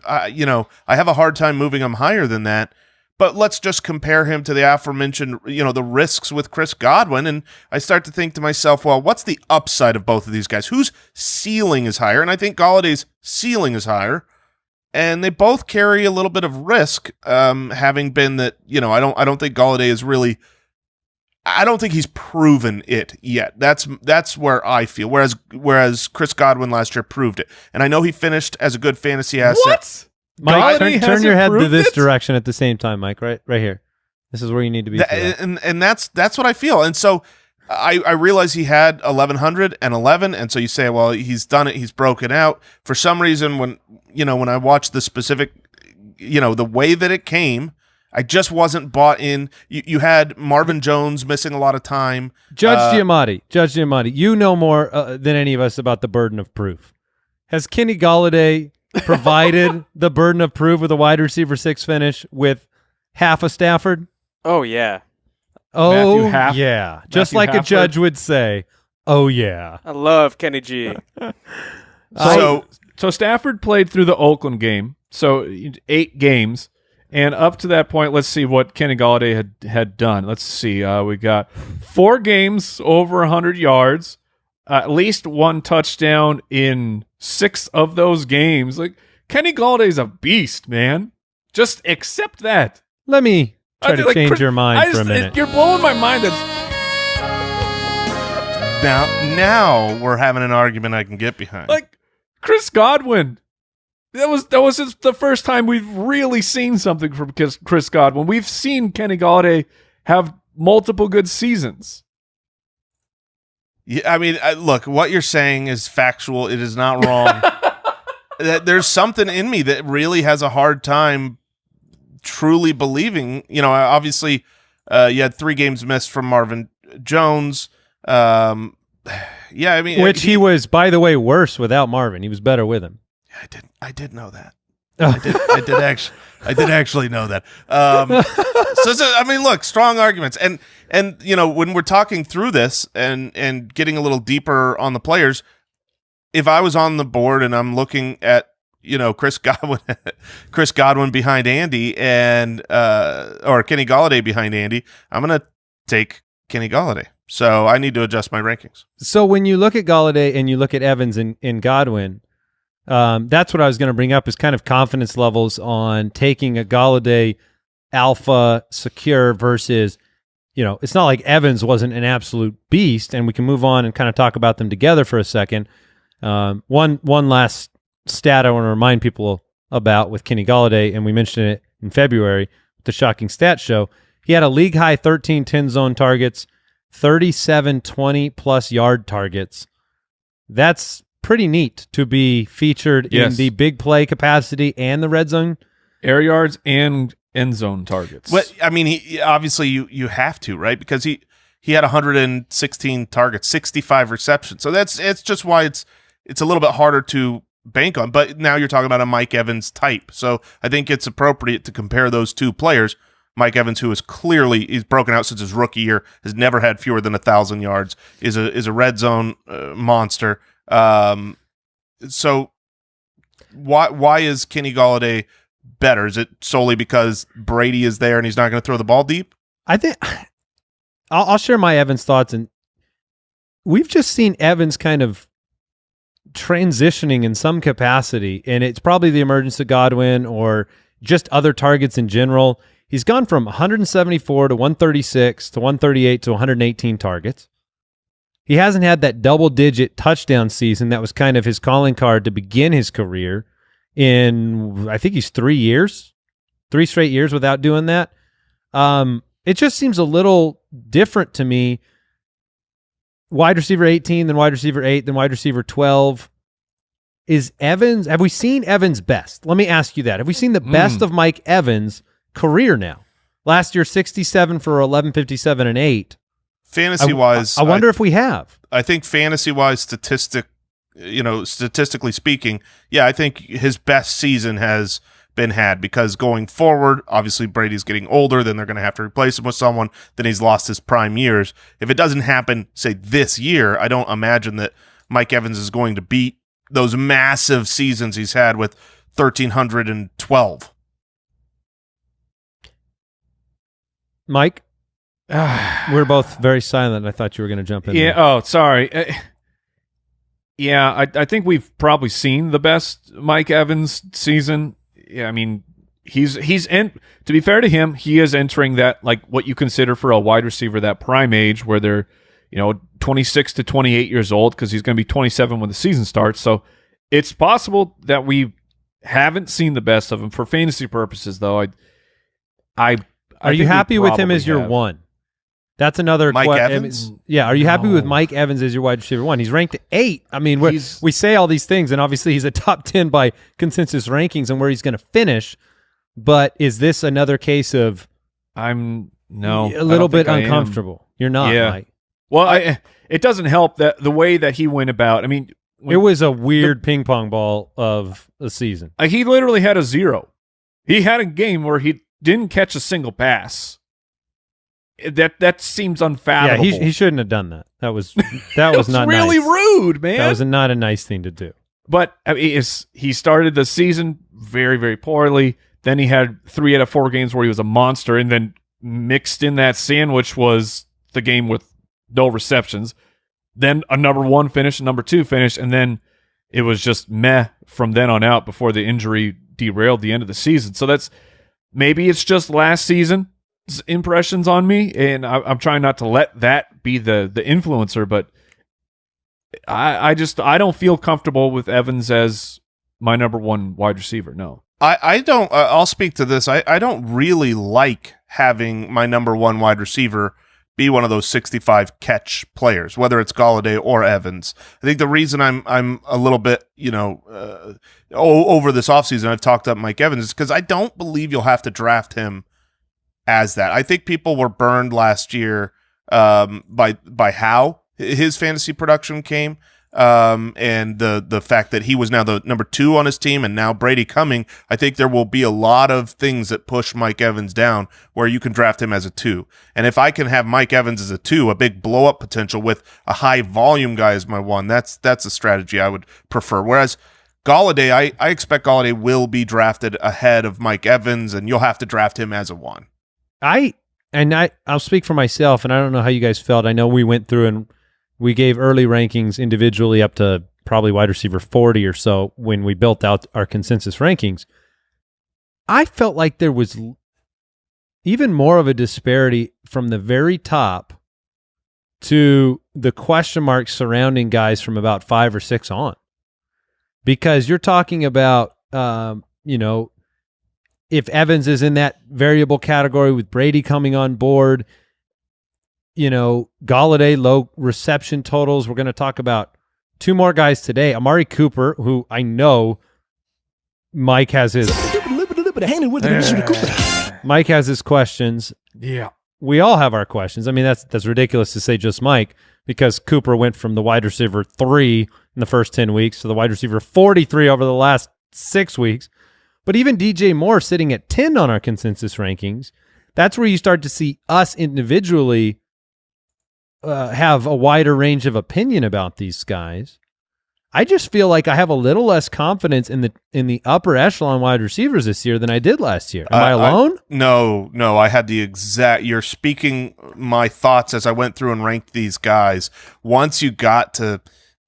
have a hard time moving him higher than that. But let's just compare him to the aforementioned, the risks with Chris Godwin, and I start to think to myself, well, what's the upside of both of these guys? Whose ceiling is higher? And I think Galladay's ceiling is higher. And they both carry a little bit of risk, having been that, I don't think Golladay is really, I don't think he's proven it yet. That's where I feel. Whereas Chris Godwin last year proved it. And I know he finished as a good fantasy asset.
What?
Mike,
Golladay
turn your
hasn't
head to
proved
this
it?
direction at the same time, Mike, right here. This is where you need to be. for that.
And that's what I feel. And so I realize he had 1,111, and so you say, well, he's done it, he's broken out. For some reason, when I watched the specific, the way that it came, I just wasn't bought in. You had Marvin Jones missing a lot of time.
Judge Giamatti, you know more than any of us about the burden of proof. Has Kenny Golladay provided the burden of proof with a wide receiver 6 finish with half a Stafford?
Oh, yeah.
Oh,
Haff-
yeah. Just
Matthew
like a
Hafford.
judge would say, oh, yeah.
I love Kenny G.
So
So Stafford played through the Oakland game, so 8 games, and up to that point, let's see what Kenny Golladay had done. Let's see, we got 4 games over 100 yards, at least 1 touchdown in 6 of those games. Like Kenny Galladay's a beast, man. Just accept that.
Let me try
I
to
feel like
change
Chris-
your mind
I
for a
just-
minute.
You're blowing my mind.
now we're having an argument I can get behind.
Like Chris Godwin. That was the first time we've really seen something from Chris Godwin. We've seen Kenny Golladay have multiple good seasons.
Yeah, I mean, look, what you're saying is factual. It is not wrong. There's something in me that really has a hard time truly believing. You know, obviously, you had 3 games missed from Marvin Jones. Yeah, I mean,
Which he was, by the way, worse without Marvin. He was better with him.
I did know that.
Oh.
I did actually know that. So I mean, look, strong arguments, and you know, when we're talking through this and getting a little deeper on the players, if I was on the board and I'm looking at, you know, Chris Godwin behind Andy and or Kenny Golladay behind Andy, I'm gonna take Kenny Golladay. So I need to adjust my rankings.
So when you look at Golladay and you look at Evans and Godwin, that's what I was going to bring up is kind of confidence levels on taking a Golladay alpha secure versus, you know, it's not like Evans wasn't an absolute beast, and we can move on and kind of talk about them together for a second. One last stat I want to remind people about with Kenny Golladay, and we mentioned it in February with the Shocking Stats Show. He had a league-high 13 10 zone targets, 37 20-plus yard targets. That's pretty neat to be featured in the big play capacity and the red zone.
Air yards and end zone targets.
But I mean, he obviously you have to, right? Because he had 116 targets, 65 receptions. So it's just why it's a little bit harder to bank on. But now you're talking about a Mike Evans type. So I think it's appropriate to compare those 2 players. Mike Evans, who is clearly he's broken out since his rookie year, has never had fewer than 1,000 yards, is a red zone monster. So why is Kenny Golladay better? Is it solely because Brady is there and he's not going to throw the ball deep?
I think I'll share my Evans thoughts, and we've just seen Evans kind of transitioning in some capacity, and it's probably the emergence of Godwin or just other targets in general. He's gone from 174 to 136 to 138 to 118 targets. He hasn't had that double-digit touchdown season that was kind of his calling card to begin his career in, I think he's 3 straight years without doing that. It just seems a little different to me. Wide receiver 18, then wide receiver 8, then wide receiver 12. Is Evans, have we seen Evans' best? Let me ask you that. Have we seen the best of Mike Evans' career now? Last year, 67 for 1157 and 8.
Fantasy-wise,
I wonder if we have.
I think fantasy-wise, statistically speaking, yeah, I think his best season has been had because going forward, obviously Brady's getting older, then they're going to have to replace him with someone, then he's lost his prime years. If it doesn't happen, say, this year, I don't imagine that Mike Evans is going to beat those massive seasons he's had with 1,312.
Mike? We're both very silent. I thought you were going to jump in.
Yeah.
there.
Oh, sorry. Yeah, I think we've probably seen the best Mike Evans season. Yeah, I mean, he's in. To be fair to him, he is entering that, like, what you consider for a wide receiver, that prime age where they're, 26 to 28 years old, because he's going to be 27 when the season starts. So it's possible that we haven't seen the best of him for fantasy purposes, though.
Are you happy with him as your one? That's another
Mike Evans?
Yeah. Are you happy with Mike Evans as your wide receiver 1? He's ranked 8. I mean, we say all these things, and obviously he's a top 10 by consensus rankings and where he's going to finish. But is this another case of
a
little bit uncomfortable? You're not,
Yeah.
Mike.
Well, it doesn't help that the way that he went about. I mean,
It was a weird ping pong ball of a season.
He literally had a 0. He had a game where he didn't catch a single pass. That seems unfathomable.
Yeah, he shouldn't have done that. That was not
really
nice.
rude, man.
That was not a nice thing to do.
But I mean, he started the season very, very poorly. Then he had 3 out of 4 games where he was a monster, and then mixed in that sandwich was the game with no receptions. Then a number 1 finish, a number 2 finish, and then it was just meh from then on out before the injury derailed the end of the season. So maybe it's just last season's impressions on me, and I'm trying not to let that be the influencer, but I don't feel comfortable with Evans as my number 1 wide receiver. No.
I don't. I'll speak to this. I don't really like having my number 1 wide receiver be one of those 65 catch players, whether it's Golladay or Evans. I think the reason I'm a little bit, over this offseason, I've talked up Mike Evans, is because I don't believe you'll have to draft him as that. I think people were burned last year by how his fantasy production came. And the fact that he was now the number 2 on his team, and now Brady coming, I think there will be a lot of things that push Mike Evans down where you can draft him as a 2. And if I can have Mike Evans as a 2, a big blow up potential with a high volume guy as my 1, that's a strategy I would prefer. Whereas Golladay, I expect Golladay will be drafted ahead of Mike Evans, and you'll have to draft him as a 1.
I'll speak for myself, and I don't know how you guys felt. I know we went through and we gave early rankings individually up to probably wide receiver 40 or so when we built out our consensus rankings. I felt like there was even more of a disparity from the very top to the question marks surrounding guys from about 5 or 6 on. Because you're talking about, if Evans is in that variable category with Brady coming on board, Golladay, low reception totals. We're going to talk about 2 more guys today. Amari Cooper, who I know Mike has his questions.
Yeah.
We all have our questions. I mean, that's ridiculous to say just Mike, because Cooper went from the wide receiver 3 in the first 10 weeks to the wide receiver 43 over the last 6 weeks. But even DJ Moore sitting at 10 on our consensus rankings, that's where you start to see us individually have a wider range of opinion about these guys. I just feel like I have a little less confidence in the upper echelon wide receivers this year than I did last year. Am I alone?
No. I had the exact. You're speaking my thoughts as I went through and ranked these guys. Once you got to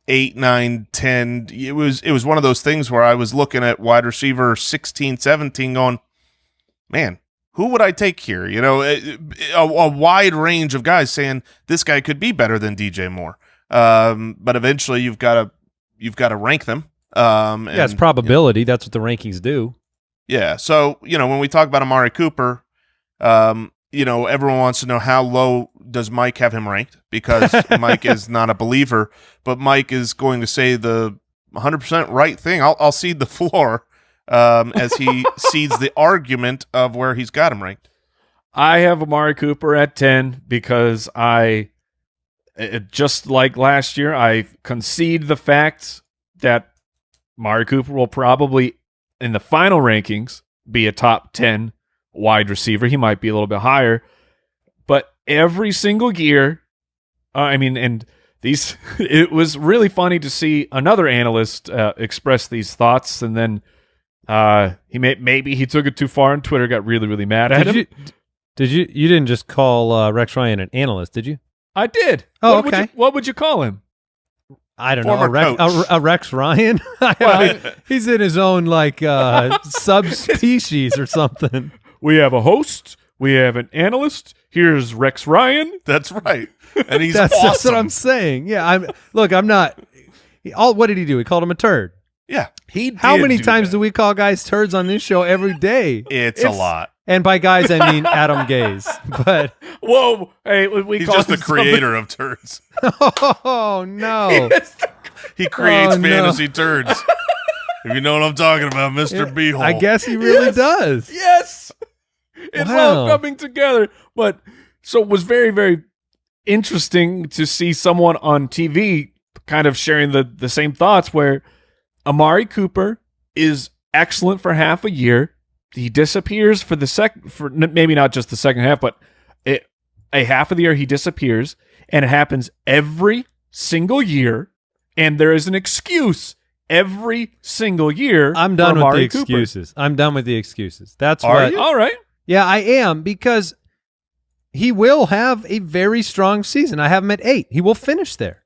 8, 9, 10, it was one of those things where I was looking at wide receiver 16, 17, going, man, who would I take here? A wide range of guys saying this guy could be better than DJ Moore. But eventually you've got to rank them.
It's probability. That's what the rankings do.
Yeah. So, when we talk about Amari Cooper, everyone wants to know how low does Mike have him ranked, because Mike is not a believer, but Mike is going to say the 100% right thing. I'll cede the floor. As he cedes the argument of where he's got him ranked.
I have Amari Cooper at 10 because just like last year, I concede the fact that Amari Cooper will probably, in the final rankings, be a top 10 wide receiver. He might be a little bit higher, but every single year, it was really funny to see another analyst express these thoughts, and then maybe he took it too far on Twitter, got really, really mad at him.
You didn't just call Rex Ryan an analyst, did you?
I did.
Oh, okay.
What would you call him?
I don't
Former
know. A Rex Ryan? He's in his own subspecies or something.
We have a host. We have an analyst. Here's Rex Ryan.
That's right. And he's
That's
awesome.
what I'm saying. Yeah, I'm not. What did he do? He called him a turd.
Yeah.
How many times do we call guys turds on this show every day?
It's a lot.
And by guys, I mean Adam Gaze. But
whoa, hey,
he's just the creator of turds.
Oh no,
he creates fantasy turds. If you know what I'm talking about, Mr. Beehole.
I guess he really does.
Yes, it's all coming together. But so it was very, very interesting to see someone on TV kind of sharing the same thoughts where Amari Cooper is excellent for half a year. He disappears for maybe not just the second half, but a half of the year he disappears, and it happens every single year, and there is an excuse every single year.
I'm done
for
with the
Amari Cooper.
excuses. I'm done with the excuses. That's
Are
what.
you?
All right.
Yeah, I am, because he will have a very strong season. I have him at 8. He will finish there.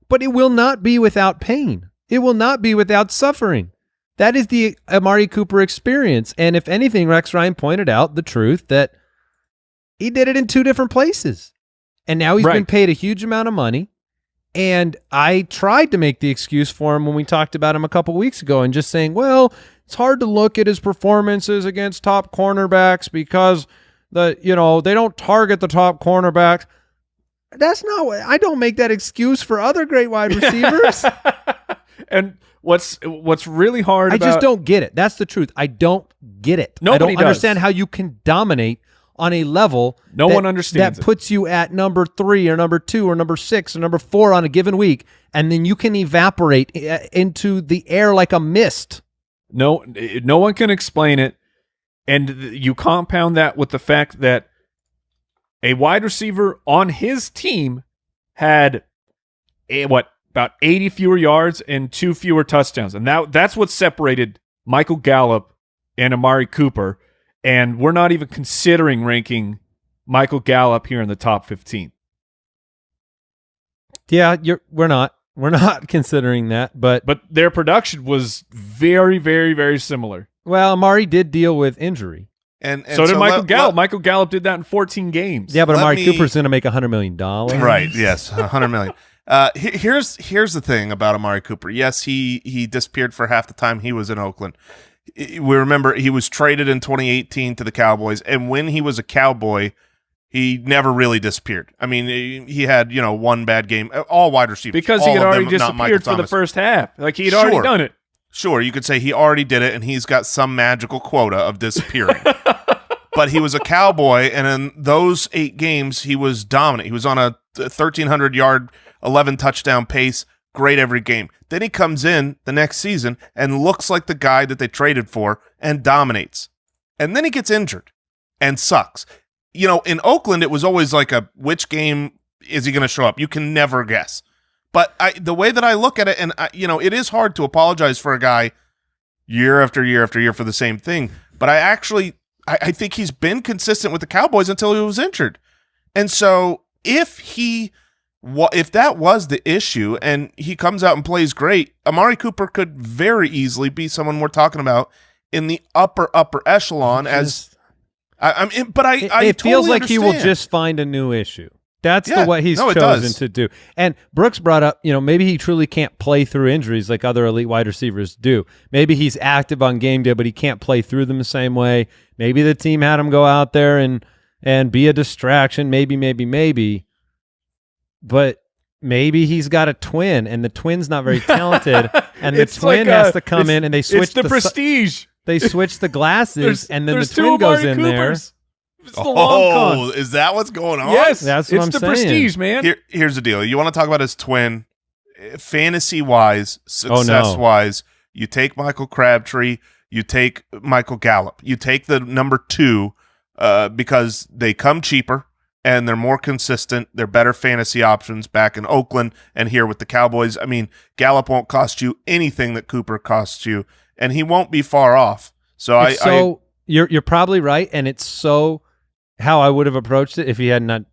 But it will not be without pain. It will not be without suffering. That is the Amari Cooper experience. And if anything, Rex Ryan pointed out the truth that he did it in 2 different places. And now he's been paid a huge amount of money. And I tried to make the excuse for him when we talked about him a couple weeks ago and just saying, well, it's hard to look at his performances against top cornerbacks because they don't target the top cornerbacks. That's not what I don't make that excuse for other great wide receivers.
And what's really hard
I
about
just don't get it. That's the truth. I don't get it.
Nobody
I don't
does.
understand how you can dominate on a level
No one understands
that
it.
puts you at number 3 or number 2 or number 6 or number 4 on a given week, and then you can evaporate into the air like a mist.
No one can explain it. And you compound that with the fact that a wide receiver on his team had about 80 fewer yards and 2 fewer touchdowns. And that's what separated Michael Gallup and Amari Cooper. And we're not even considering ranking Michael Gallup here in the top 15.
Yeah, we're not considering that, but
their production was very, very, very similar.
well, Amari did deal with injury.
And
So did Michael Gallup. Michael Gallup did that in 14 games.
Yeah, but
Let
Amari
me-
Cooper's going to make $100 million.
Right. Yes. 100 million. Here's the thing about Amari Cooper. Yes, he disappeared for half the time he was in Oakland. We remember he was traded in 2018 to the Cowboys, and when he was a Cowboy, he never really disappeared. I mean, he had one bad game. All wide receivers
Because
all
he had
of
already
them, not Michael
disappeared for the
Thomas.
first half. Like he'd already
Sure.
done it.
Sure, you could say he already did it, and he's got some magical quota of disappearing. But he was a Cowboy, and in those 8 games, he was dominant. He was on a 1,300-yard, 11-touchdown pace, great every game. Then he comes in the next season and looks like the guy that they traded for and dominates. And then he gets injured and sucks. In Oakland, it was always like which game is he going to show up? You can never guess. But the way that I look at it, and it is hard to apologize for a guy year after year after year for the same thing. But I think he's been consistent with the Cowboys until he was injured. And so if that was the issue and he comes out and plays great, Amari Cooper could very easily be someone we're talking about in the upper echelon
It feels like he will just find a new issue. That's what he's
it
chosen
does.
to do. And Brooks brought up, maybe he truly can't play through injuries like other elite wide receivers do. Maybe he's active on game day, but he can't play through them the same way. Maybe the team had him go out there and be a distraction. Maybe. But maybe he's got a twin, and the twin's not very talented, and the
It's
twin
like
has to come in, and they switch
It's the prestige.
They switch the glasses, and then the
there's
twin
2
goes
Amari
in there.
Coopers. It's the long con.
Is that what's going on?
Yes,
That's what
it's
I'm
the
saying.
prestige, man.
Here's the deal. You want to talk about his twin, fantasy-wise,
Oh, no.
success-wise, you take Michael Crabtree, you take Michael Gallup, you take the number 2 because they come cheaper and they're more consistent. They're better fantasy options back in Oakland and here with the Cowboys. I mean, Gallup won't cost you anything that Cooper costs you, and he won't be far off. So
you're probably right, and it's so how I would have approached it if he had not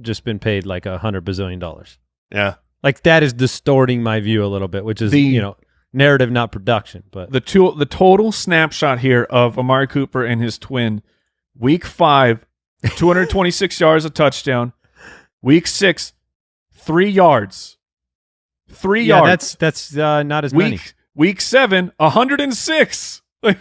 just been paid like $100 bazillion.
yeah.
Like that is distorting my view a little bit, which is narrative, not production. But
The total snapshot here of Amari Cooper and his twin, week 5, 226 yards, a touchdown. Week 6, 3 yards. 3 yards.
that's not as many.
Week 7, 106. Like,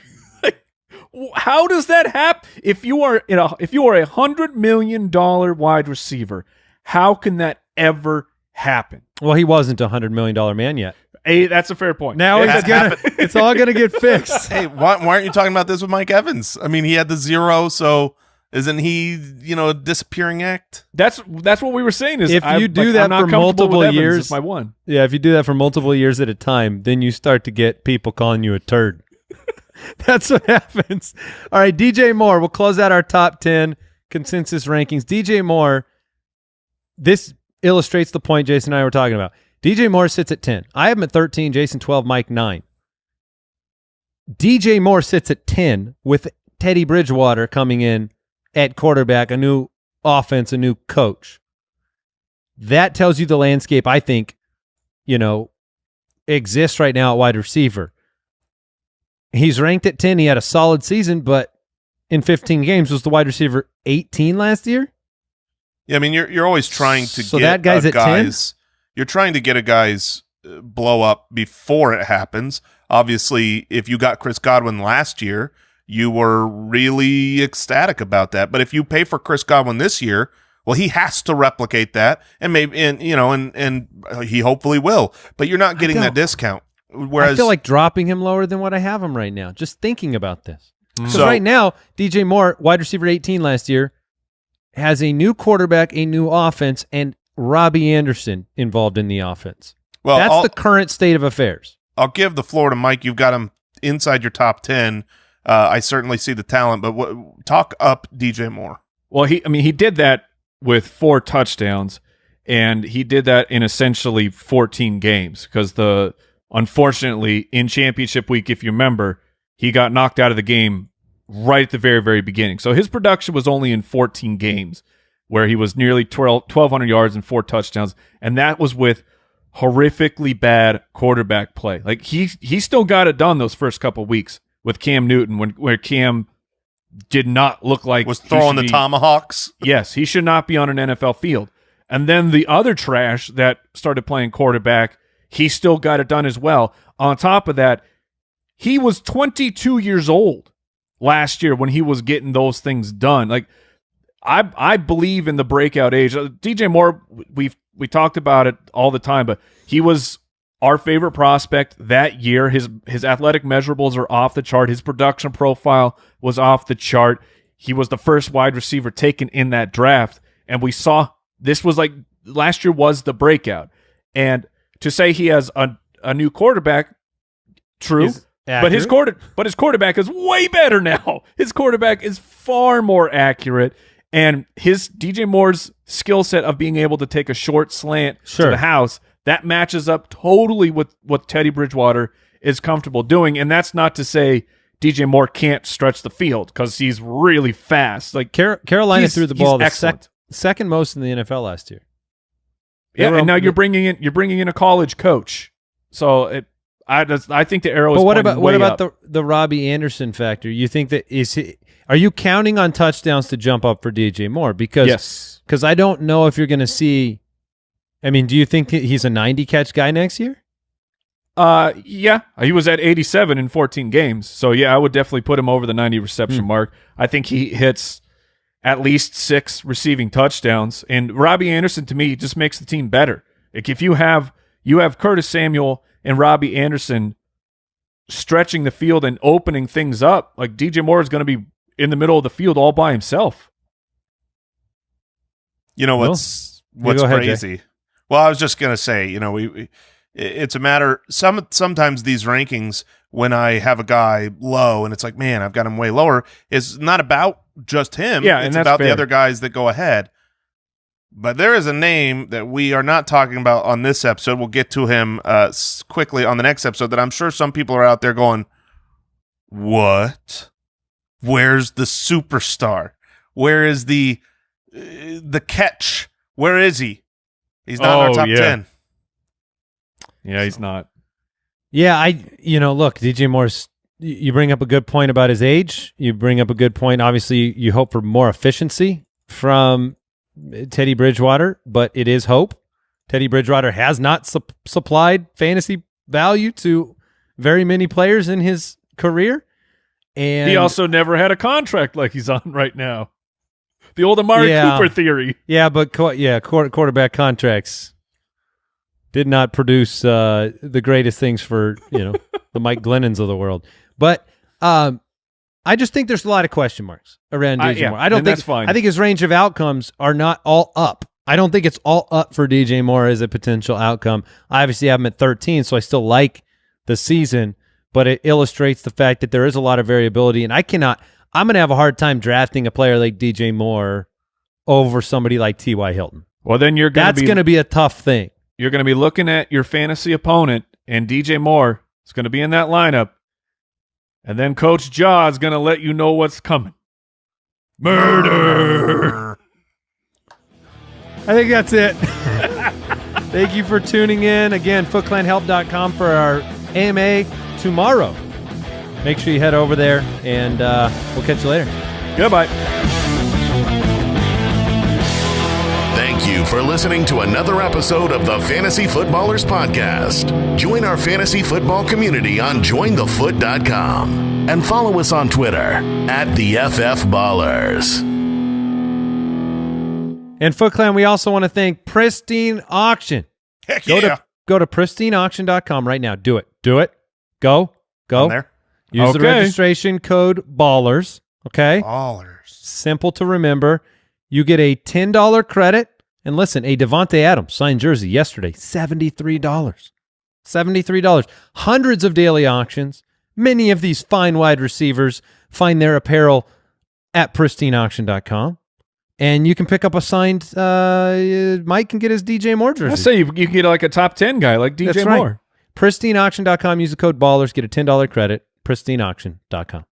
how does that happen? If you are a $100 million wide receiver, how can that ever happen?
Well, he wasn't a $100 million man yet.
That's a fair point.
Now it's all gonna get fixed.
Hey, why aren't you talking about this with Mike Evans? I mean, he had the 0, so Isn't he, a disappearing act?
That's what we were saying. Is
If you do that
I'm not
for
comfortable
multiple
with Evans
years-
as my one.
Yeah, if you do that for multiple years at a time, then you start to get people calling you a turd. That's what happens. All right, DJ Moore. We'll close out our top 10 consensus rankings. DJ Moore, this illustrates the point Jason and I were talking about. DJ Moore sits at 10. I have him at 13, Jason 12, Mike 9. DJ Moore sits at 10 with Teddy Bridgewater coming in at quarterback, a new offense, a new coach. That tells you the landscape, I think, exists right now at wide receiver. He's ranked at 10. He had a solid season, but in 15 games was the wide receiver 18 last year.
Yeah, I mean, you're always trying to
So
get
that guy's
a
at 10?
guy's. You're trying to get a guy's blow up before it happens. Obviously, if you got Chris Godwin last year, you were really ecstatic about that. But if you pay for Chris Godwin this year, well, he has to replicate that, and maybe, and he hopefully will. But you're not getting that discount. Whereas
I feel like dropping him lower than what I have him right now. Just thinking about this, because
So-
right now DJ Moore, wide receiver 18 last year, has a new quarterback, a new offense, and Robbie Anderson involved in the offense.
well,
That's the current state of affairs.
I'll give the floor to Mike. You've got him inside your top 10. I certainly see the talent, but talk up DJ Moore.
Well, he did that with 4 touchdowns, and he did that in essentially 14 games because unfortunately in championship week, if you remember, he got knocked out of the game right at the very, very beginning. So his production was only in 14 games where he was nearly 1,200 yards and 4 touchdowns, and that was with horrifically bad quarterback play. Like he still got it done those first couple weeks with Cam Newton where Cam did not look like
Was
he
throwing
should
the
be-
tomahawks.
Yes, he should not be on an NFL field. And then the other trash that started playing quarterback, he still got it done as well. On top of that, he was 22 years old last year when he was getting those things done. Like I believe in the breakout age. DJ Moore, we talked about it all the time, but he was our favorite prospect that year. His athletic measurables are off the chart. His production profile was off the chart. He was the first wide receiver taken in that draft, and we saw this was like last year was the breakout. And to say he has a new quarterback, true,
Is
but his quarterback is way better now. His quarterback is far more accurate, and his DJ Moore's skill set of being able to take a short slant to
Sure.
the house, that matches up totally with what Teddy Bridgewater is comfortable doing. And that's not to say DJ Moore can't stretch the field because he's really fast. Like
Carolina
he's-
threw the
he's
ball the
excellent.
second most in the NFL last year.
Yeah,
were-
and now you're bringing in a college coach. So I think the arrow is
But what
pointing
about what
way
about
up.
the Robbie Anderson factor? You think that are you counting on touchdowns to jump up for DJ Moore?
Yes.
Because I don't know if you're going to see. I mean, do you think he's a 90 catch guy next year?
Yeah, he was at 87 in 14 games. So yeah, I would definitely put him over the 90 reception mark. I think he hits at least 6 receiving touchdowns. And Robbie Anderson to me just makes the team better. Like if you have Curtis Samuel and Robbie Anderson stretching the field and opening things up, like DJ Moore is going to be in the middle of the field all by himself.
You know what's
go ahead, Jay.
crazy? Well, I was just gonna say, it's a matter. Sometimes these rankings, when I have a guy low and it's like, man, I've got him way lower, is not about just him.
Yeah, and
it's
that's
about the
fair.
other guys that go ahead. But there is a name that we are not talking about on this episode. We'll get to him quickly on the next episode. That I'm sure some people are out there going, "What? Where's the superstar? Where is the catch? Where is he? He's not in our
Oh,
top
yeah.
10."
Yeah, he's not.
Yeah, look, DJ Moore's. You bring up a good point about his age. You bring up a good point. Obviously, you hope for more efficiency from Teddy Bridgewater, but it is hope. Teddy Bridgewater has not supplied fantasy value to very many players in his career. And
He also never had a contract like he's on right now. The old Amari
Yeah.
Cooper theory.
yeah, but quarterback contracts did not produce the greatest things for the Mike Glennons of the world. But I I just think there's a lot of question marks around DJ Moore. I don't
and
think
that's fine.
I think his range of outcomes are not all up. I don't think it's all up for DJ Moore as a potential outcome. I obviously have him at 13, so I still like the season, but it illustrates the fact that there is a lot of variability, and I'm going to have a hard time drafting a player like DJ Moore over somebody like T.Y. Hilton.
Well, then
That's going to be a tough thing.
You're going to be looking at your fantasy opponent, and DJ Moore is going to be in that lineup, and then Coach Jaw is going to let you know what's coming. Murder!
I think that's it. Thank you for tuning in. Again, footclanhelp.com for our AMA tomorrow. Make sure you head over there, and we'll catch you later.
Goodbye.
Thank you for listening to another episode of the Fantasy Footballers Podcast. Join our fantasy football community on jointhefoot.com and follow us on Twitter @TheFFBallers.
And Foot Clan, we also want to thank Pristine Auction.
Heck
Go
yeah.
to pristineauction.com right now. Do it. Go.
On there.
Use the registration code BALLERS. Okay?
Ballers.
Simple to remember. You get a $10 credit. And listen, a Devontae Adams signed jersey yesterday, $73. $73. Hundreds of daily auctions. Many of these fine wide receivers find their apparel at pristineauction.com. And you can pick up a signed Mike can get his DJ Moore jersey.
I say you can get like a top 10 guy like DJ
That's right.
Moore.
Pristineauction.com. Use the code BALLERS. Get a $10 credit. Pristineauction.com.